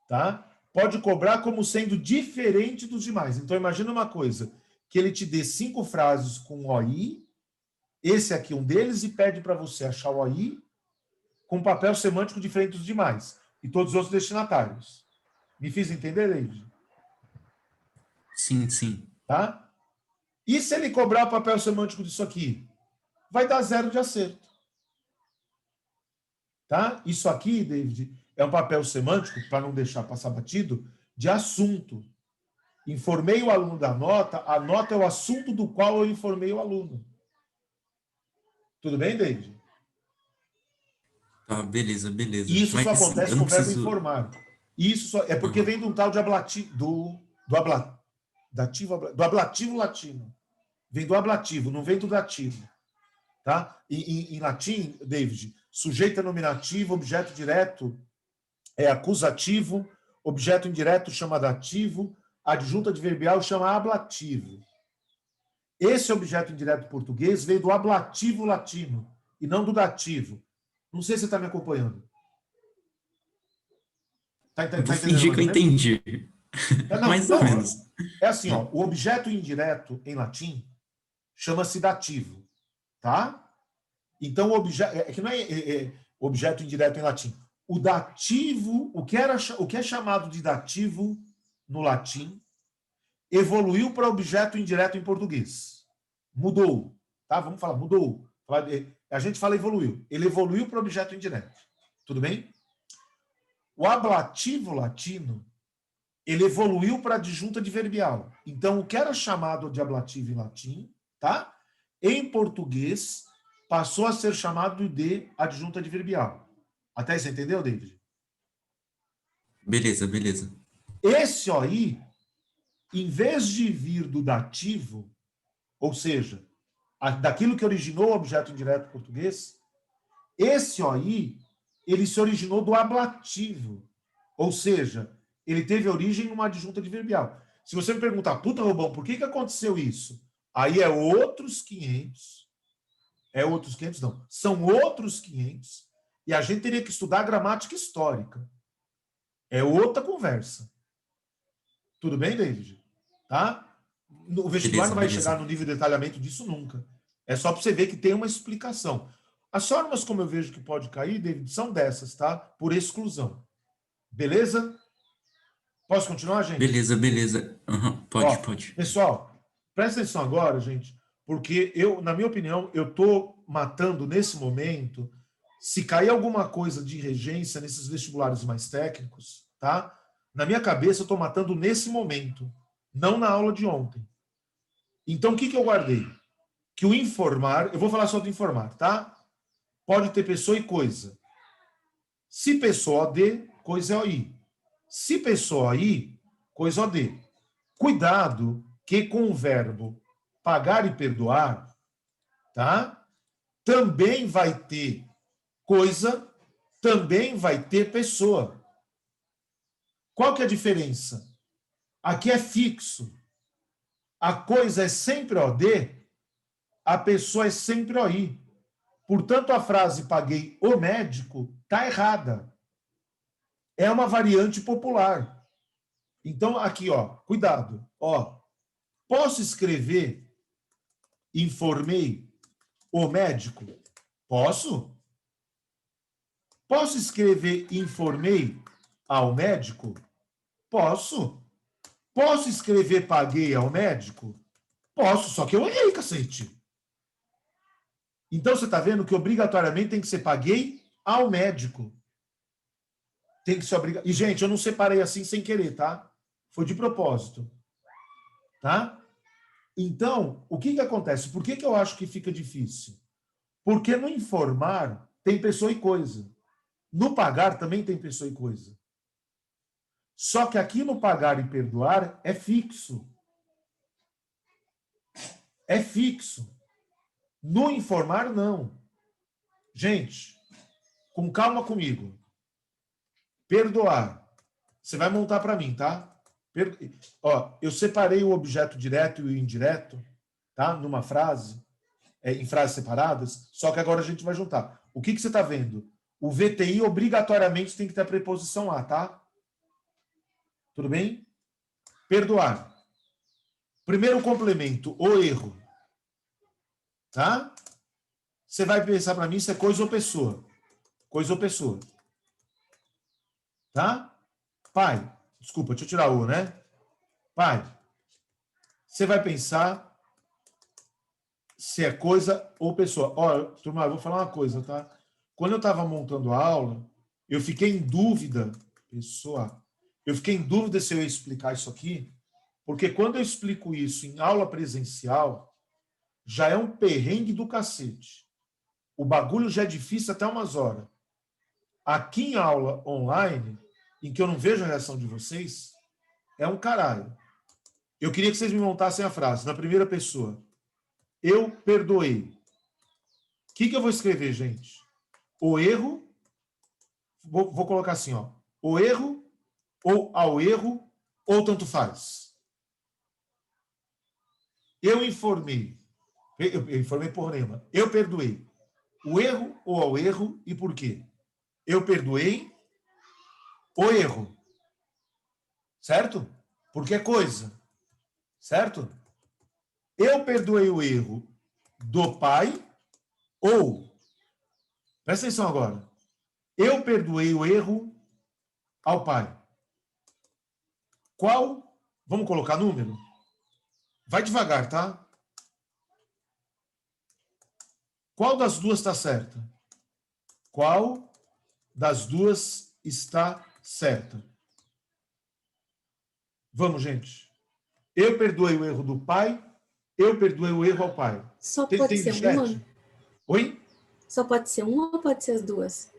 tá? Pode cobrar como sendo diferente dos demais. Então, imagina uma coisa, que ele te dê 5 frases com OI, esse aqui é um deles, e pede para você achar o OI com papel semântico diferente dos demais, e todos os outros destinatários. Me fiz entender, David? Sim, sim. Tá? E se ele cobrar o papel semântico disso aqui? Vai dar 0 de acerto. Tá? Isso aqui, David, é um papel semântico, para não deixar passar batido, de assunto. Informei o aluno da nota, a nota é o assunto do qual eu informei o aluno. Tudo bem, David? Tá, beleza, beleza. E isso só Mas acontece eu com não o verbo preciso. informar. Isso só, é porque vem de um tal de do ablativo latino. Vem do ablativo, não vem do dativo. Tá? Em latim, David, sujeito é nominativo, objeto direto é acusativo, objeto indireto chama dativo, adjunta adverbial chama ablativo. Esse objeto indireto português veio do ablativo latino e não do dativo. Não sei se você está me acompanhando. Tá Eu vou entendendo fingir mais que eu ou menos? entendi. Mais ou menos. É assim, ó, o objeto indireto em latim chama-se dativo, tá? Então, o objeto que não é objeto indireto em latim. O dativo, o que é chamado de dativo no latim, evoluiu para objeto indireto em português. Mudou, tá? Vamos falar, mudou. A gente fala evoluiu. Ele evoluiu para objeto indireto. Tudo bem? O ablativo latino, ele evoluiu para adjunta adverbial. Então, o que era chamado de ablativo em latim, tá? Em português, passou a ser chamado de adjunta adverbial. Até aí você entendeu, David? Beleza, beleza. Esse OI, em vez de vir do dativo, ou seja, daquilo que originou o objeto indireto português, esse OI, ele se originou do ablativo. Ou seja, ele teve origem numa adjunta adverbial. Se você me perguntar, puta, Robão, por que aconteceu isso? Aí é outros 500. É outros 500, não. São outros 500. E a gente teria que estudar gramática histórica. É outra conversa. Tudo bem, David? Tá? O vestibular Beleza, não vai beleza. chegar no nível de detalhamento disso nunca. É só para você ver que tem uma explicação. As formas como eu vejo que pode cair, David, são dessas, tá? Por exclusão. Beleza? Posso continuar, gente? Beleza, beleza. Pode, Ó, pode. pessoal, presta atenção agora, gente, porque na minha opinião, eu estou matando nesse momento, se cair alguma coisa de regência nesses vestibulares mais técnicos, tá? Na minha cabeça, eu estou matando nesse momento, não na aula de ontem. Então, o que eu guardei? Que o informar, eu vou falar só do informar, tá? Pode ter pessoa e coisa. Se pessoa OD, coisa é OI. Se pessoa OI, coisa OD. Cuidado que com o verbo pagar e perdoar, tá? Também vai ter coisa, também vai ter pessoa. Qual que é a diferença? Aqui é fixo. A coisa é sempre OD, a pessoa é sempre OI. Portanto, a frase paguei o médico está errada. É uma variante popular. Então, aqui, ó, cuidado. Ó, posso escrever informei o médico? Posso? Posso escrever informei ao médico? Posso. Posso escrever paguei ao médico? Posso, só que eu errei, cacete. Então, você está vendo que obrigatoriamente tem que ser paguei ao médico. tem que se obrigar. E, gente, eu não separei assim sem querer, tá? Foi de propósito. Tá? Então, o que que acontece? Por que que eu acho que fica difícil? Porque no informar tem pessoa e coisa. No pagar também tem pessoa e coisa. Só que aqui no pagar e perdoar é fixo. É fixo. No informar, não. Gente, com calma comigo. Perdoar. Você vai montar para mim, tá? Ó, eu separei o objeto direto e o indireto, tá? Numa frase, em frases separadas, só que agora a gente vai juntar. O que que você está vendo? O VTI obrigatoriamente tem que ter a preposição a, tá? Tudo bem? Perdoar. Primeiro complemento, o erro. Tá? Você vai pensar para mim se é coisa ou pessoa. Coisa ou pessoa. Tá? Pai. Desculpa, deixa eu tirar o, né? Pai. Você vai pensar se é coisa ou pessoa. Ó, turma, eu vou falar uma coisa, tá? Quando eu estava montando a aula, eu fiquei em dúvida, pessoa, eu fiquei em dúvida se eu ia explicar isso aqui, porque quando eu explico isso em aula presencial, já é um perrengue do cacete. O bagulho já é difícil até umas horas. Aqui em aula online, em que eu não vejo a reação de vocês, é um caralho. Eu queria que vocês me montassem a frase, na primeira pessoa. Eu perdoei. O que eu vou escrever, gente? O erro, vou colocar assim, ó. O erro, ou ao erro, ou tanto faz. Eu informei. Eu informei por Nema. Eu perdoei. O erro ou ao erro e por quê? Eu perdoei o erro. Certo? Porque é coisa. Certo? Eu perdoei o erro do pai ou, presta atenção agora, eu perdoei o erro ao pai. Qual? Vamos colocar número? Vai devagar, tá? Qual das duas está certa? Qual das duas está certa? Vamos, gente. Eu perdoei o erro do pai, eu perdoei o erro ao pai. Só pode ser chat? uma? Oi? Só pode ser uma ou pode ser as duas?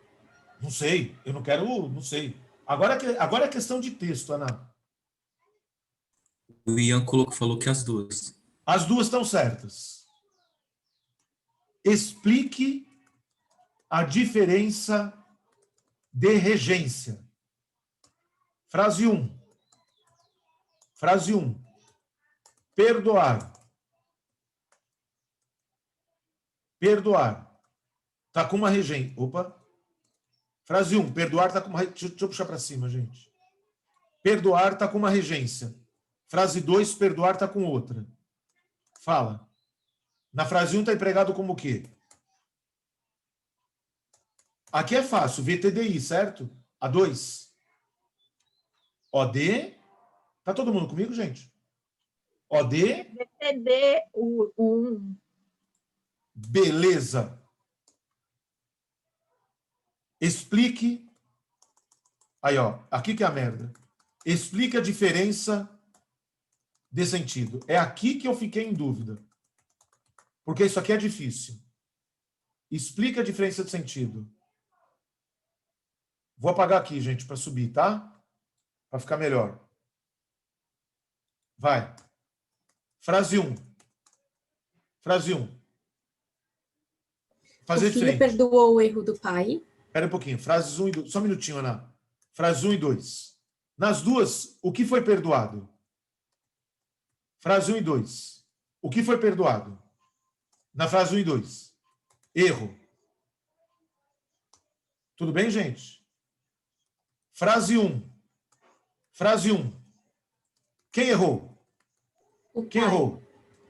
Não sei, eu não quero, não sei. Agora é questão de texto, Ana. O Ian falou que as duas. As duas estão certas. Explique a diferença de regência. Frase 1. Frase 1. Perdoar. Perdoar. Está com uma regência. Opa. Frase 1. Perdoar está com uma... Deixa eu puxar para cima, gente. Perdoar está com uma regência. Frase 2. Perdoar está com outra. Fala. Na frase 1 está empregado como o quê? Aqui é fácil. VTDI, certo? A 2. OD. Tá todo mundo comigo, gente? OD. VTD, o 1. Beleza. Explique. Aí, ó. Aqui que é a merda. Explique a diferença de sentido. É aqui que eu fiquei em dúvida. Porque isso aqui é difícil. Explica a diferença de sentido. Vou apagar aqui, gente, para subir, tá? Para ficar melhor. Vai. Frase 1. Frase 1. Fazer O filho diferente. perdoou o erro do pai. Espera um pouquinho. Frases 1 e 2. Só um minutinho, Ana. Frase 1 e 2. Nas duas, o que foi perdoado? Frase 1 e 2. O que foi perdoado? Na frase 1 e 2. Erro. Tudo bem, gente? Frase 1. Frase 1. Quem errou? O Quem pai. errou?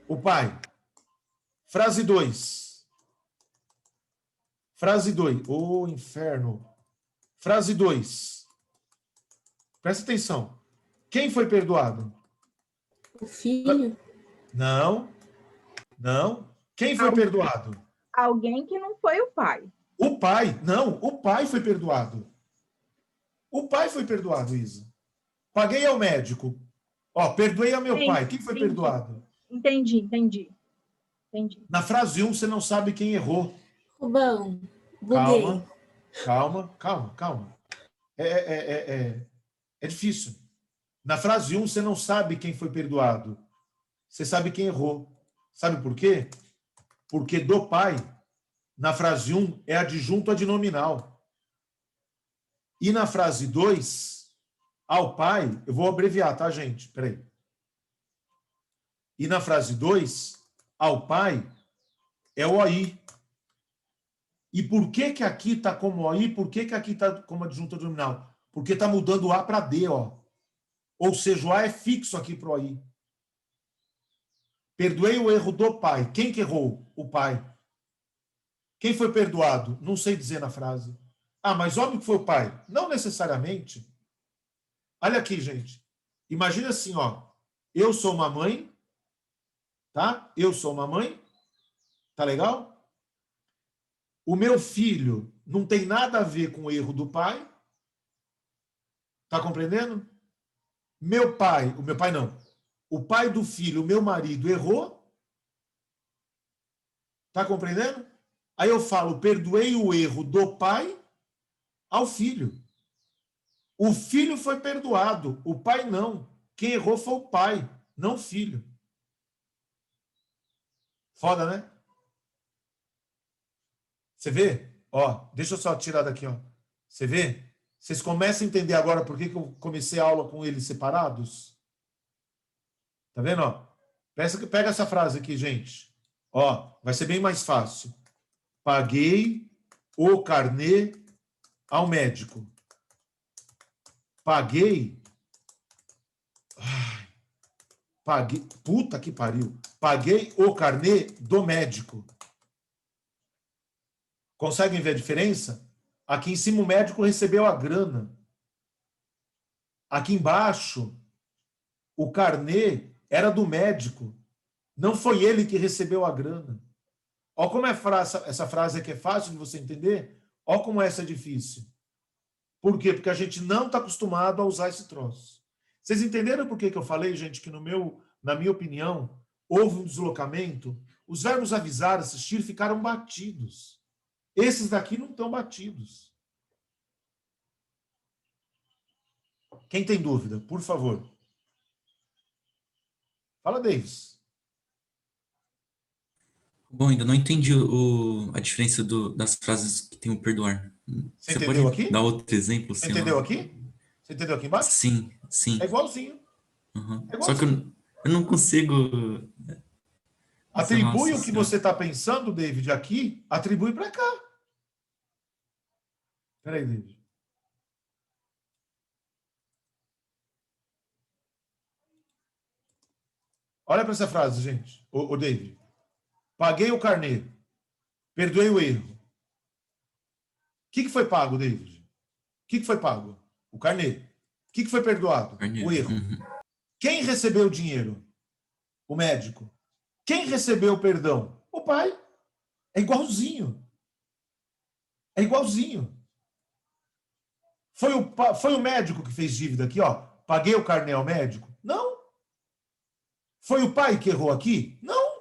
O pai. Frase 2. Frase 2. Ô, inferno. Frase 2. Presta atenção. Quem foi perdoado? O filho. Não. Não. Quem foi perdoado? Alguém que não foi o pai. O pai. Não, o pai foi perdoado. O pai foi perdoado, Isa. Paguei ao médico. Ó, perdoei ao meu pai. Quem foi perdoado? Entendi. Na frase 1, você não sabe quem errou. Rubão, buguei. Calma. É difícil. Na frase 1, você não sabe quem foi perdoado. Você sabe quem errou. Sabe por quê? Porque do pai, na frase 1, é adjunto adnominal. E na frase 2, ao pai, eu vou abreviar, tá, gente? Peraí. E na frase 2, ao pai, é o OI. E por que que aqui está como OI? Por que que aqui está como adjunto adnominal? Porque está mudando o A para D, ó. Ou seja, o A é fixo aqui para o OI. Perdoei o erro do pai. Quem que errou? O pai. Quem foi perdoado? Não sei dizer na frase. Ah, mas óbvio que foi o pai. Não necessariamente. Olha aqui, gente. Imagina assim, ó. Eu sou uma mãe, tá? Eu sou uma mãe. Tá legal? O meu filho não tem nada a ver com o erro do pai. Tá compreendendo? O meu pai não. O pai do filho, o meu marido, errou. Tá compreendendo? Aí eu falo, perdoei o erro do pai ao filho. O filho foi perdoado, o pai não. Quem errou foi o pai, não o filho. Foda, né? Você vê? Ó, deixa eu só tirar daqui, ó. Você vê? Vocês começam a entender agora por que eu comecei a aula com eles separados? Tá vendo, ó? Pega essa frase aqui, gente. Ó, vai ser bem mais fácil. Paguei o carnê ao médico. Paguei. Paguei. Puta que pariu. Paguei o carnê do médico. Conseguem ver a diferença? Aqui em cima o médico recebeu a grana. Aqui embaixo, o carnê era do médico. Não foi ele que recebeu a grana. Olha como essa frase aqui é fácil de você entender. Olha como essa é difícil. Por quê? Porque a gente não está acostumado a usar esse troço. Vocês entenderam por que eu falei, gente, que na minha opinião, houve um deslocamento? Os verbos avisar, assistir ficaram batidos. Esses daqui não estão batidos. Quem tem dúvida, por favor. Fala, Davis. Bom, ainda não entendi a diferença das frases que tem o perdoar. Você Você entendeu pode aqui? dar outro exemplo? Você Sei lá. entendeu aqui? Você entendeu aqui embaixo? Sim. É igualzinho. Uhum. É Só que igualzinho. eu não consigo fazer uma Atribui o que associação. você está pensando, David, aqui, atribui para cá. Peraí, David. Olha para essa frase, gente. Ô, David. Paguei o carnê. Perdoei o erro. O que foi pago, David? O que foi pago? O carnê. O que foi perdoado? O erro. Uhum. Quem recebeu o dinheiro? O médico. Quem recebeu o perdão? O pai. É igualzinho. É igualzinho. Foi o médico que fez dívida aqui, ó. Paguei o carnê ao médico? Não. Foi o pai que errou aqui? Não.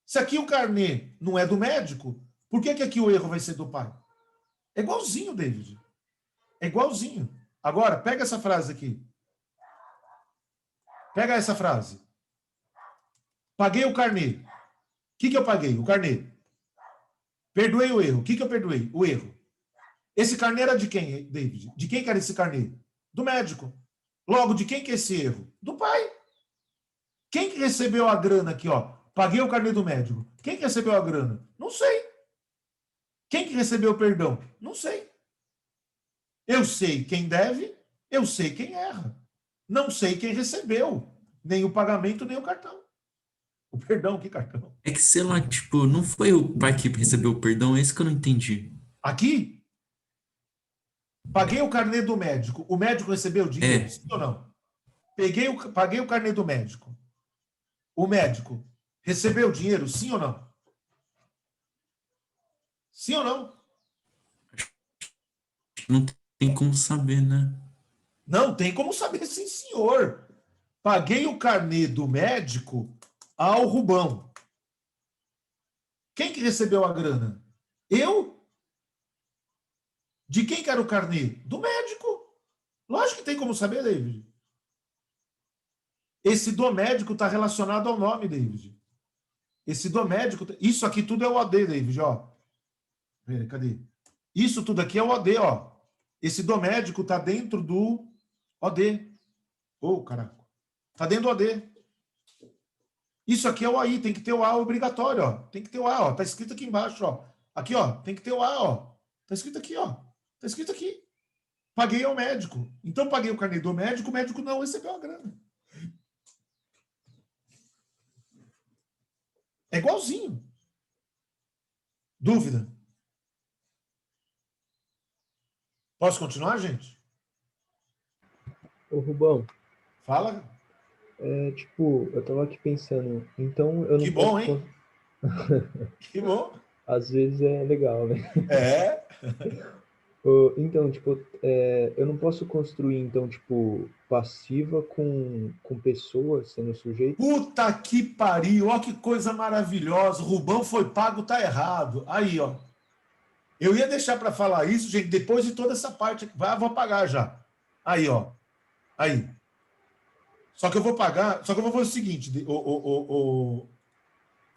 Se aqui o carnê não é do médico, por que aqui o erro vai ser do pai? É igualzinho, David. É igualzinho. Agora, pega essa frase aqui. Pega essa frase. Paguei o carnê. O que eu paguei? O carnê. Perdoei o erro. O que eu perdoei? O erro. Esse carnê era de quem, David? De quem que era esse carnê? Do médico. Logo, de quem que é esse erro? Do pai. Quem que recebeu a grana aqui, ó? Paguei o carnê do médico. Quem que recebeu a grana? Não sei. Quem que recebeu o perdão? Não sei. Eu sei quem deve, eu sei quem erra. Não sei quem recebeu. Nem o pagamento, nem o cartão. O perdão, que cartão? É que, sei lá, tipo, não foi o pai que recebeu o perdão, é isso que eu não entendi. Aqui, paguei o carnê do médico. O médico recebeu o dinheiro? É. Sim ou não? Paguei o carnê do médico. O médico recebeu o dinheiro? Sim ou não? Sim ou não? Não Tem como saber, né? Não, tem como saber, sim, senhor. Paguei o carnê do médico ao Rubão. Quem que recebeu a grana? Eu? De quem que era o carnê? Do médico. Lógico que tem como saber, David. Esse do médico está relacionado ao nome, David. Esse do médico... Isso aqui tudo é o OD, David, ó. Cadê? Isso tudo aqui é o OD, ó. Esse do médico está dentro do OD. Ô, caraca. Está dentro do OD. Isso aqui é o AI, tem que ter o A obrigatório, ó. Tem que ter o A, ó. Tá escrito aqui embaixo, ó. Aqui, ó, tem que ter o A, ó. Tá escrito aqui, ó. Tá escrito aqui. Paguei ao médico. Então, paguei o carnê do médico, o médico não recebeu a grana. É igualzinho. Dúvida? Posso continuar, gente? Ô, Rubão, Fala. tipo, eu tava aqui pensando, então eu não Que posso... bom, hein? Que bom. Às vezes é legal, né? É. Então, tipo, eu não posso construir, então, tipo, passiva com pessoas sendo sujeito? Puta que pariu. Ó, que coisa maravilhosa. O Rubão foi pago, tá errado. Aí, ó. Eu ia deixar para falar isso, gente, depois de toda essa parte. Vou apagar já. Aí, ó. Aí. Só que eu vou pagar. Só que eu vou fazer o seguinte,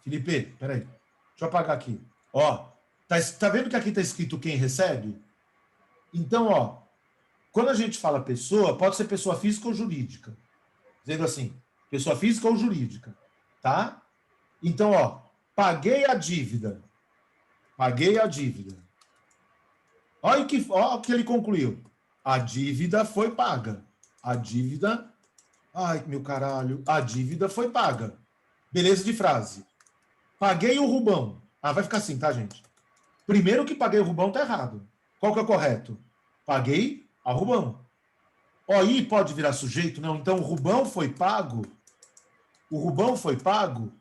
Felipe, peraí. Deixa eu apagar aqui. Ó. Tá vendo que aqui tá escrito quem recebe? Então, ó. Quando a gente fala pessoa, pode ser pessoa física ou jurídica. Dizendo assim, pessoa física ou jurídica. Tá? Então, ó. Paguei a dívida. Paguei a dívida. Olha o que ele concluiu. A dívida foi paga. A dívida... Ai, meu caralho. A dívida foi paga. Beleza de frase. Paguei o Rubão. Ah, vai ficar assim, tá, gente? Primeiro que paguei o Rubão tá errado. Qual que é o correto? Paguei a Rubão. Ó, aí pode virar sujeito? Não. Então o Rubão foi pago. O Rubão foi pago.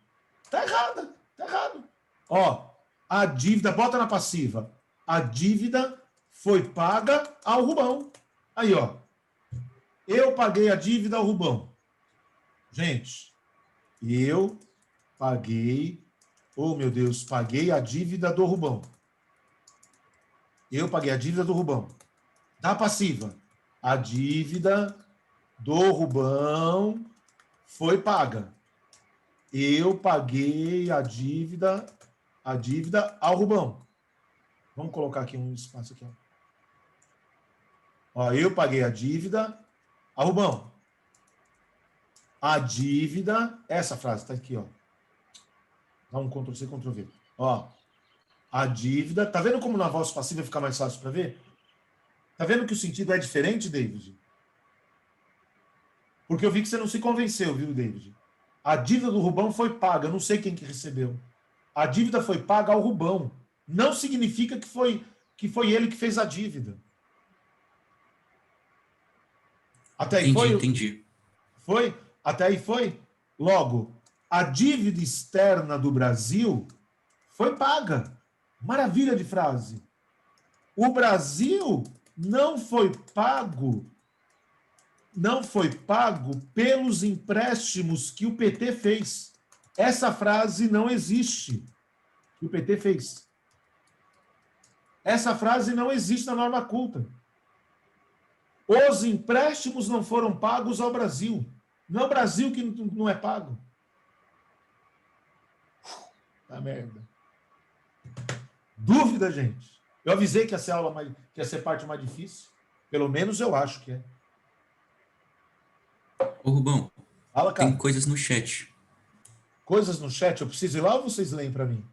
Tá errado. Tá errado. Ó, a dívida... Bota na passiva. A dívida foi paga ao Rubão. Aí, ó. Eu paguei a dívida ao Rubão. Gente, eu paguei... Oh, meu Deus, paguei a dívida do Rubão. Eu paguei a dívida do Rubão. Da passiva. A dívida do Rubão foi paga. Eu paguei a dívida ao Rubão. Vamos colocar aqui um espaço aqui, ó. Ó, eu paguei a dívida ao Rubão. A dívida, essa frase está aqui, ó. Dá um Ctrl+C, Ctrl+V. Ó, a dívida, tá vendo como na voz passiva fica mais fácil para ver? Tá vendo que o sentido é diferente, David? Porque eu vi que você não se convenceu, viu, David? A dívida do Rubão foi paga, eu não sei quem que recebeu. A dívida foi paga ao Rubão. Não significa que foi ele que fez a dívida. Até aí foi? Entendi. Foi? Até aí foi? Logo, a dívida externa do Brasil foi paga. Maravilha de frase. O Brasil não foi pago pelos empréstimos que o PT fez. Essa frase não existe. Que o PT fez. Essa frase não existe na norma culta. Os empréstimos não foram pagos ao Brasil. Não é o Brasil que não é pago. Tá merda. Dúvida, gente? Eu avisei que ia ser que ia ser parte mais difícil. Pelo menos eu acho que é. Ô, Rubão, Fala, cara. tem coisas no chat. Coisas no chat? Eu preciso ir lá ou vocês leem para mim?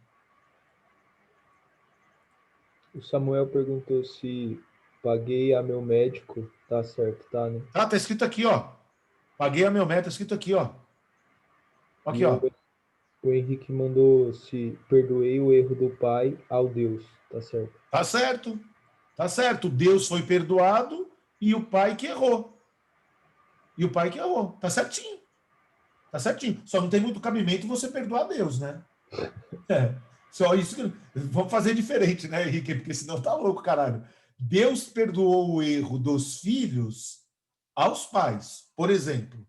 O Samuel perguntou se paguei a meu médico, tá certo, tá, né? Tá escrito aqui, ó. Paguei a meu médico, tá escrito aqui, ó. Aqui, ó. O Henrique mandou se perdoei o erro do pai ao Deus, tá certo. Tá certo. Tá certo. Deus foi perdoado e o pai que errou. Tá certinho. Tá certinho. Só não tem muito cabimento você perdoar a Deus, né? Só isso que... Vamos fazer diferente, né, Henrique? Porque senão tá louco, caralho. Deus perdoou o erro dos filhos aos pais, por exemplo.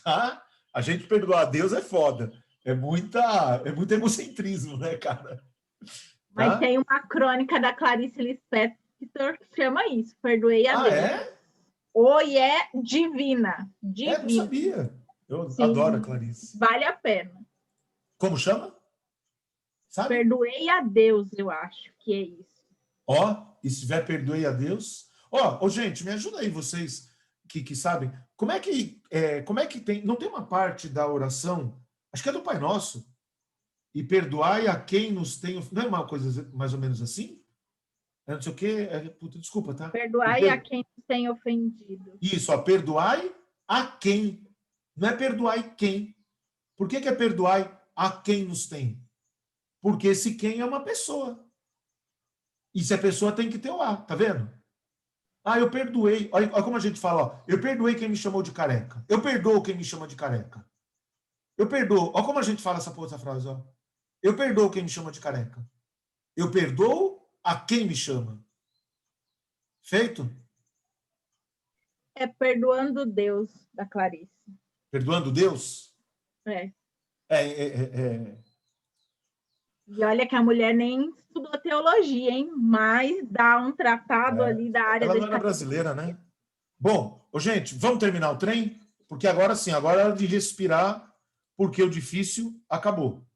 Tá? A gente perdoar a Deus é foda. É muito egocentrismo, né, cara? Mas Tá? tem uma crônica da Clarice Lispector que chama isso, Perdoei a Ah, Deus. é? Oi, é divina. É, não Divina. sabia. Eu adoro a Sim, Clarice. vale a pena. Como chama? Sabe? Perdoei a Deus, eu acho que é isso. Ó, e se tiver perdoe a Deus. Ó, gente, me ajuda aí, vocês que sabem. Como é que tem. Não tem uma parte da oração, acho que é do Pai Nosso, e perdoai a quem nos tem. Não é uma coisa mais ou menos assim? É não sei o quê. Puta, desculpa, tá? Perdoai a quem nos tem ofendido. Isso, ó, perdoai a quem. Não é perdoai quem. Por que é perdoai a quem nos tem? Porque esse quem é uma pessoa. E se a pessoa tem que ter o A, tá vendo? Ah, eu perdoei. Olha como a gente fala, ó. Eu perdoei quem me chamou de careca. Eu perdoo quem me chama de careca. Eu perdoo. Olha como a gente fala essa frase, ó. Eu perdoo quem me chama de careca. Eu perdoo a quem me chama. Feito? É Perdoando Deus, da Clarice. Perdoando Deus? É. É. E olha que a mulher nem estudou teologia, hein? Mas dá um tratado ali da área Ela da não era brasileira, né? Bom, gente, vamos terminar o trem? Porque agora sim, agora é hora de respirar, porque o difícil acabou.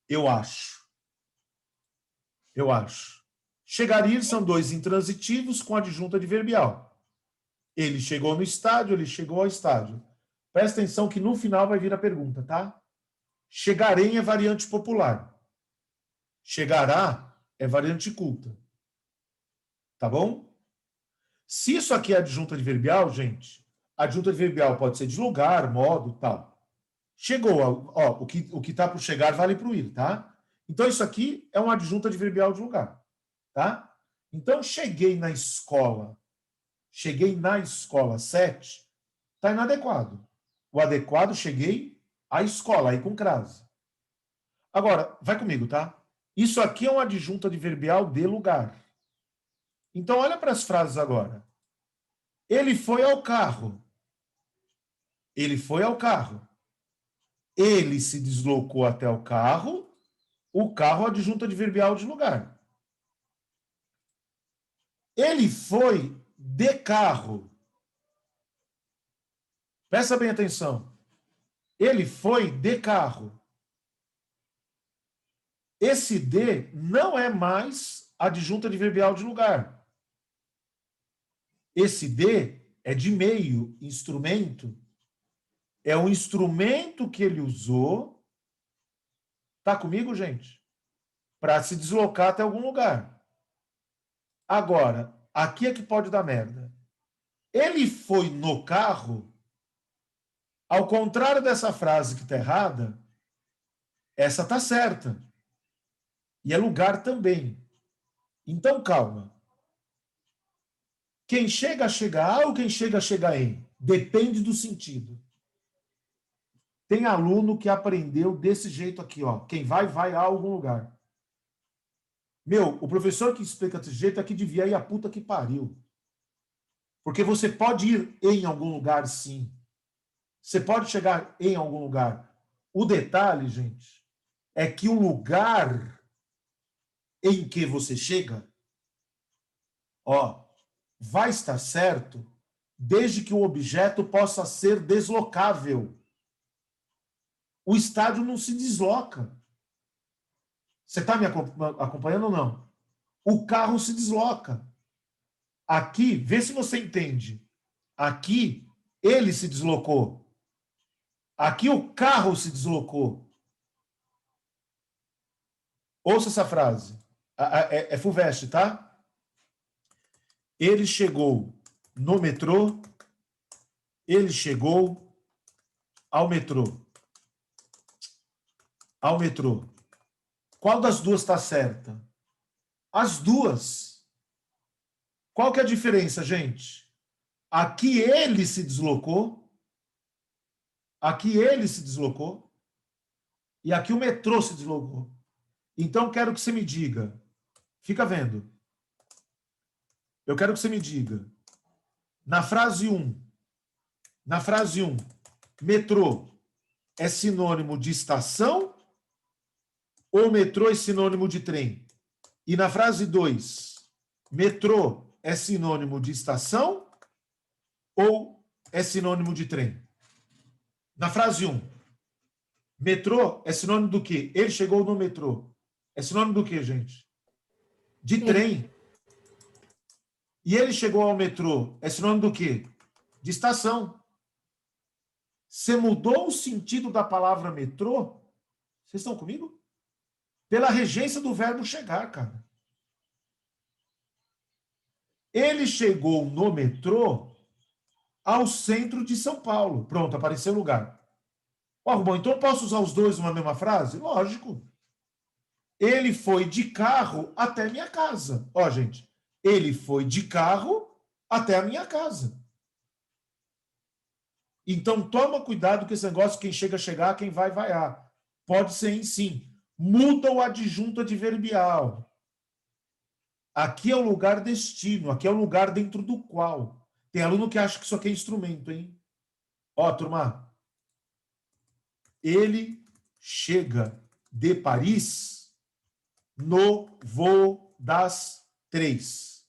Eu acho. Chegar e ir são dois intransitivos com adjunta adverbial. Ele chegou no estádio, ele chegou ao estádio. Presta atenção que no final vai vir a pergunta, tá? Chegarei é variante popular. Chegará é variante culta. Tá bom? Se isso aqui é adjunta adverbial, gente, adjunta adverbial pode ser de lugar, modo, tal. Chegou, ó, o que tá para o chegar vale para o ir, tá? Então isso aqui é uma adjunta adverbial de lugar, tá? Então cheguei na escola 7, tá inadequado. O adequado, cheguei à escola, aí com crase. Agora, vai comigo, tá? Isso aqui é uma adjunta adverbial de lugar. Então olha para as frases agora. Ele foi ao carro. Ele foi ao carro. Ele se deslocou até o carro adjunta adverbial de lugar. Ele foi de carro. Presta bem atenção. Ele foi de carro. Esse de não é mais adjunta adverbial de lugar. Esse de é de meio, instrumento. É o instrumento que ele usou. Tá comigo, gente? Para se deslocar até algum lugar. Agora, aqui é que pode dar merda. Ele foi no carro. Ao contrário dessa frase que está errada, essa está certa. E é lugar também. Então, calma. Quem chega, chega a ou quem chega, chega em? Depende do sentido. Tem aluno que aprendeu desse jeito aqui, ó. Quem vai, vai a algum lugar. Meu, o professor que explica desse jeito aqui devia ir a puta que pariu. Porque você pode ir em algum lugar, sim. Você pode chegar em algum lugar. O detalhe, gente, é que o lugar em que você chega, ó, vai estar certo desde que o objeto possa ser deslocável. O estádio não se desloca. Você está me acompanhando ou não? O carro se desloca. Aqui, vê se você entende. Aqui, ele se deslocou. Aqui, o carro se deslocou. Ouça essa frase. É Fulvestre, tá? Ele chegou no metrô. Ele chegou ao metrô. Ao metrô. Qual das duas está certa? As duas. Qual que é a diferença, gente? Aqui ele se deslocou. Aqui ele se deslocou. E aqui o metrô se deslocou. Então, quero que você me diga. Fica vendo. eu quero que você me diga, na frase 1, metrô é sinônimo de estação ou metrô é sinônimo de trem? E na frase 2, metrô é sinônimo de estação ou é sinônimo de trem? Na frase 1, metrô é sinônimo do quê? Ele chegou no metrô. É sinônimo do quê, gente? De trem. E ele chegou ao metrô. É sinônimo do quê? De estação. Você mudou o sentido da palavra metrô? Vocês estão comigo? Pela regência do verbo chegar, cara. Ele chegou no metrô ao centro de São Paulo. Pronto, apareceu o lugar. Bom, então eu posso usar os dois numa mesma frase? Lógico. Ele foi de carro até minha casa. Ó, gente, ele foi de carro até a minha casa. Então, toma cuidado com esse negócio, quem chega a chegar, quem vai, vaiar. Pode ser em sim. Muda o adjunto adverbial. Aqui é o lugar destino, aqui é o lugar dentro do qual. Tem aluno que acha que isso aqui é instrumento, hein? Ó, turma. Ele chega de Paris no voo das 3.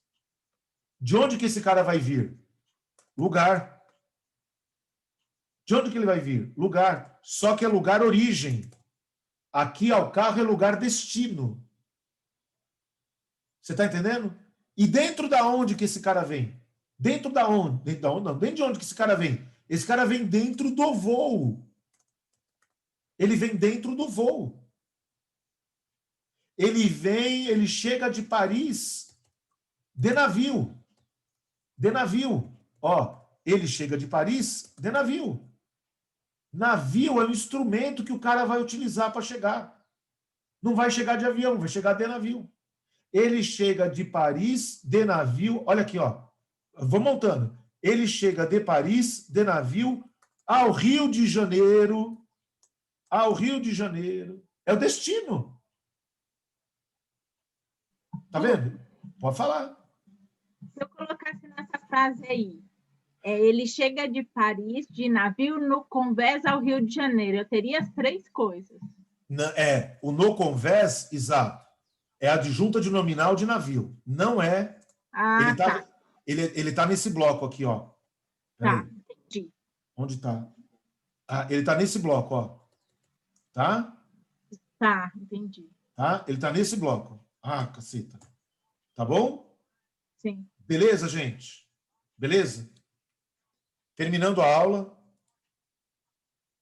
De onde que esse cara vai vir? Lugar. De onde que ele vai vir? Lugar. Só que é lugar origem. Aqui ao carro é lugar destino. Você está entendendo? E dentro da onde que esse cara vem? Dentro da onde? Dentro da onde? Não. Dentro de onde que esse cara vem? Esse cara vem dentro do voo. Ele vem dentro do voo. Ele chega de Paris de navio. De navio. Ó, ele chega de Paris de navio. Navio é o instrumento que o cara vai utilizar para chegar. Não vai chegar de avião, vai chegar de navio. Ele chega de Paris de navio. Olha aqui, ó. Vamos montando. Ele chega de Paris de navio ao Rio de Janeiro. Ao Rio de Janeiro. É o destino. Tá vendo? Pode falar. Se eu colocasse nessa frase aí, ele chega de Paris de navio no convés ao Rio de Janeiro, eu teria as 3 coisas. O no convés, exato, é adjunta de nominal de navio. Não é. Tá. Ele tá nesse bloco aqui, ó. Tá, entendi. Onde tá? Ele tá nesse bloco, ó. Tá? Tá, entendi. Tá? Ele tá nesse bloco. Caceta. Tá bom? Sim. Beleza, gente? Beleza? Terminando a aula.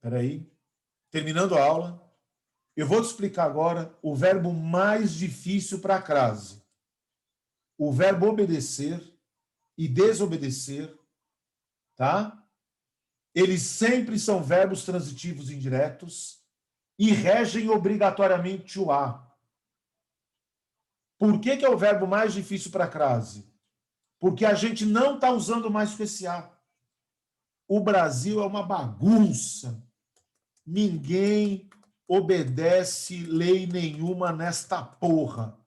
Peraí. Terminando a aula. Eu vou te explicar agora o verbo mais difícil para a crase. O verbo obedecer e desobedecer, tá? Eles sempre são verbos transitivos indiretos e regem obrigatoriamente o a. Por que é o verbo mais difícil para a crase? Porque a gente não está usando mais com esse a. O Brasil é uma bagunça. Ninguém obedece lei nenhuma nesta porra.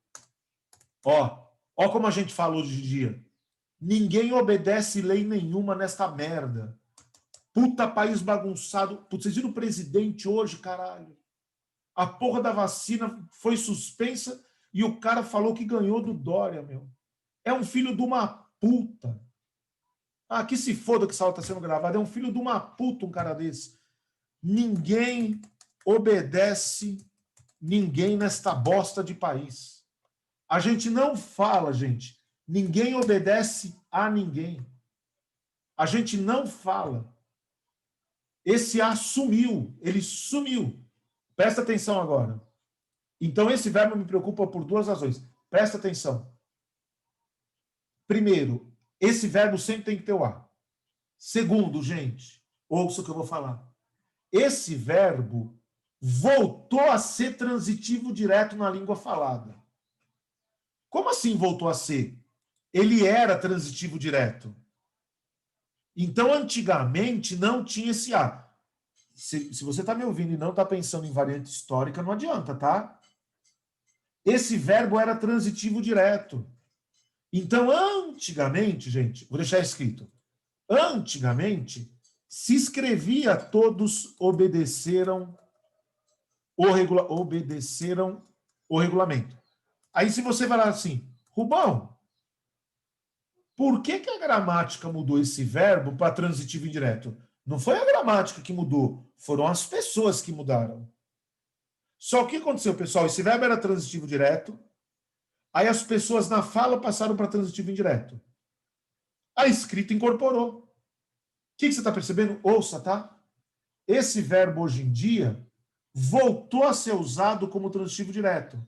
Ó como a gente falou hoje em dia. Ninguém obedece lei nenhuma nesta merda. Puta país bagunçado. Putz, vocês viram o presidente hoje, caralho? A porra da vacina foi suspensa e o cara falou que ganhou do Dória, meu. É um filho de uma puta. Que se foda que essa aula está sendo gravada. É um filho de uma puta um cara desse. Ninguém obedece ninguém nesta bosta de país. A gente não fala, gente. Ninguém obedece a ninguém. A gente não fala. Esse a sumiu. Ele sumiu. Presta atenção agora. Então, esse verbo me preocupa por 2 razões. Presta atenção. Primeiro, esse verbo sempre tem que ter o a. Segundo, gente, ouça o que eu vou falar. Esse verbo voltou a ser transitivo direto na língua falada. Como assim voltou a ser? Ele era transitivo direto. Então, antigamente, não tinha esse a. Se você está me ouvindo e não está pensando em variante histórica, não adianta, tá? Esse verbo era transitivo direto. Então, antigamente, gente, vou deixar escrito, antigamente se escrevia todos obedeceram o regulamento. Aí se você vai lá assim, Rubão, por que a gramática mudou esse verbo para transitivo indireto? Não foi a gramática que mudou, foram as pessoas que mudaram. Só o que aconteceu, pessoal? Esse verbo era transitivo direto, aí as pessoas na fala passaram para transitivo indireto. A escrita incorporou. O que você está percebendo? Ouça, tá? Esse verbo hoje em dia voltou a ser usado como transitivo direto.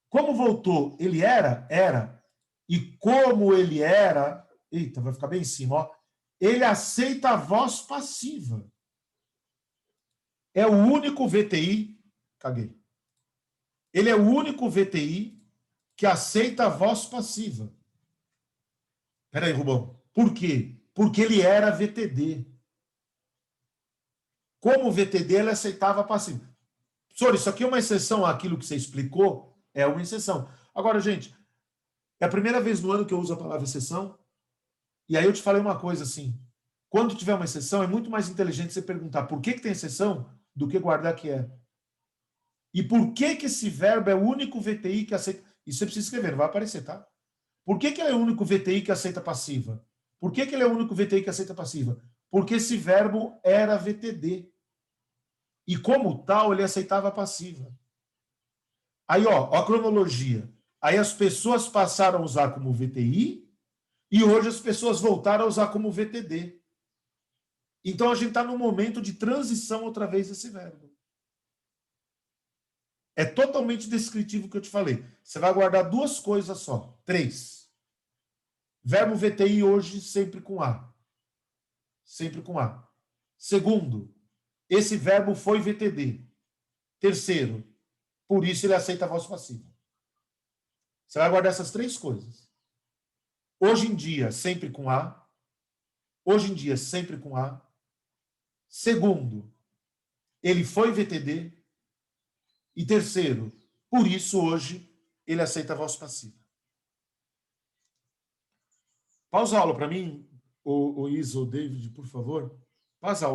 Como voltou? Ele era? Era. E como ele era, eita, vai ficar bem em cima, ó. Ele aceita a voz passiva. É o único VTI, caguei. Ele é o único VTI que aceita a voz passiva. Peraí, Rubão. Por quê? Porque ele era VTD. Como VTD, ele aceitava a passiva. Senhor, isso aqui é uma exceção àquilo que você explicou? É uma exceção. Agora, gente, é a primeira vez no ano que eu uso a palavra exceção. E aí eu te falei uma coisa assim. Quando tiver uma exceção, é muito mais inteligente você perguntar por que tem exceção do que guardar que é. E por que esse verbo é o único VTI que aceita... Isso você precisa escrever, não vai aparecer, tá? Por que ele é o único VTI que aceita passiva? Por que ele é o único VTI que aceita passiva? Porque esse verbo era VTD. E como tal, ele aceitava a passiva. Aí, ó, a cronologia. Aí as pessoas passaram a usar como VTI e hoje as pessoas voltaram a usar como VTD. Então a gente está num momento de transição outra vez desse verbo. É totalmente descritivo o que eu te falei. Você vai guardar duas coisas só. 3. Verbo VTI hoje sempre com A. Sempre com A. Segundo, esse verbo foi VTD. Terceiro, por isso ele aceita a voz passiva. Você vai guardar essas 3 coisas. Hoje em dia, sempre com A. Hoje em dia, sempre com A. Segundo, ele foi VTD. E terceiro, por isso hoje ele aceita a voz passiva. Pausa a aula para mim, o Isa, o David, por favor. Pausa a aula.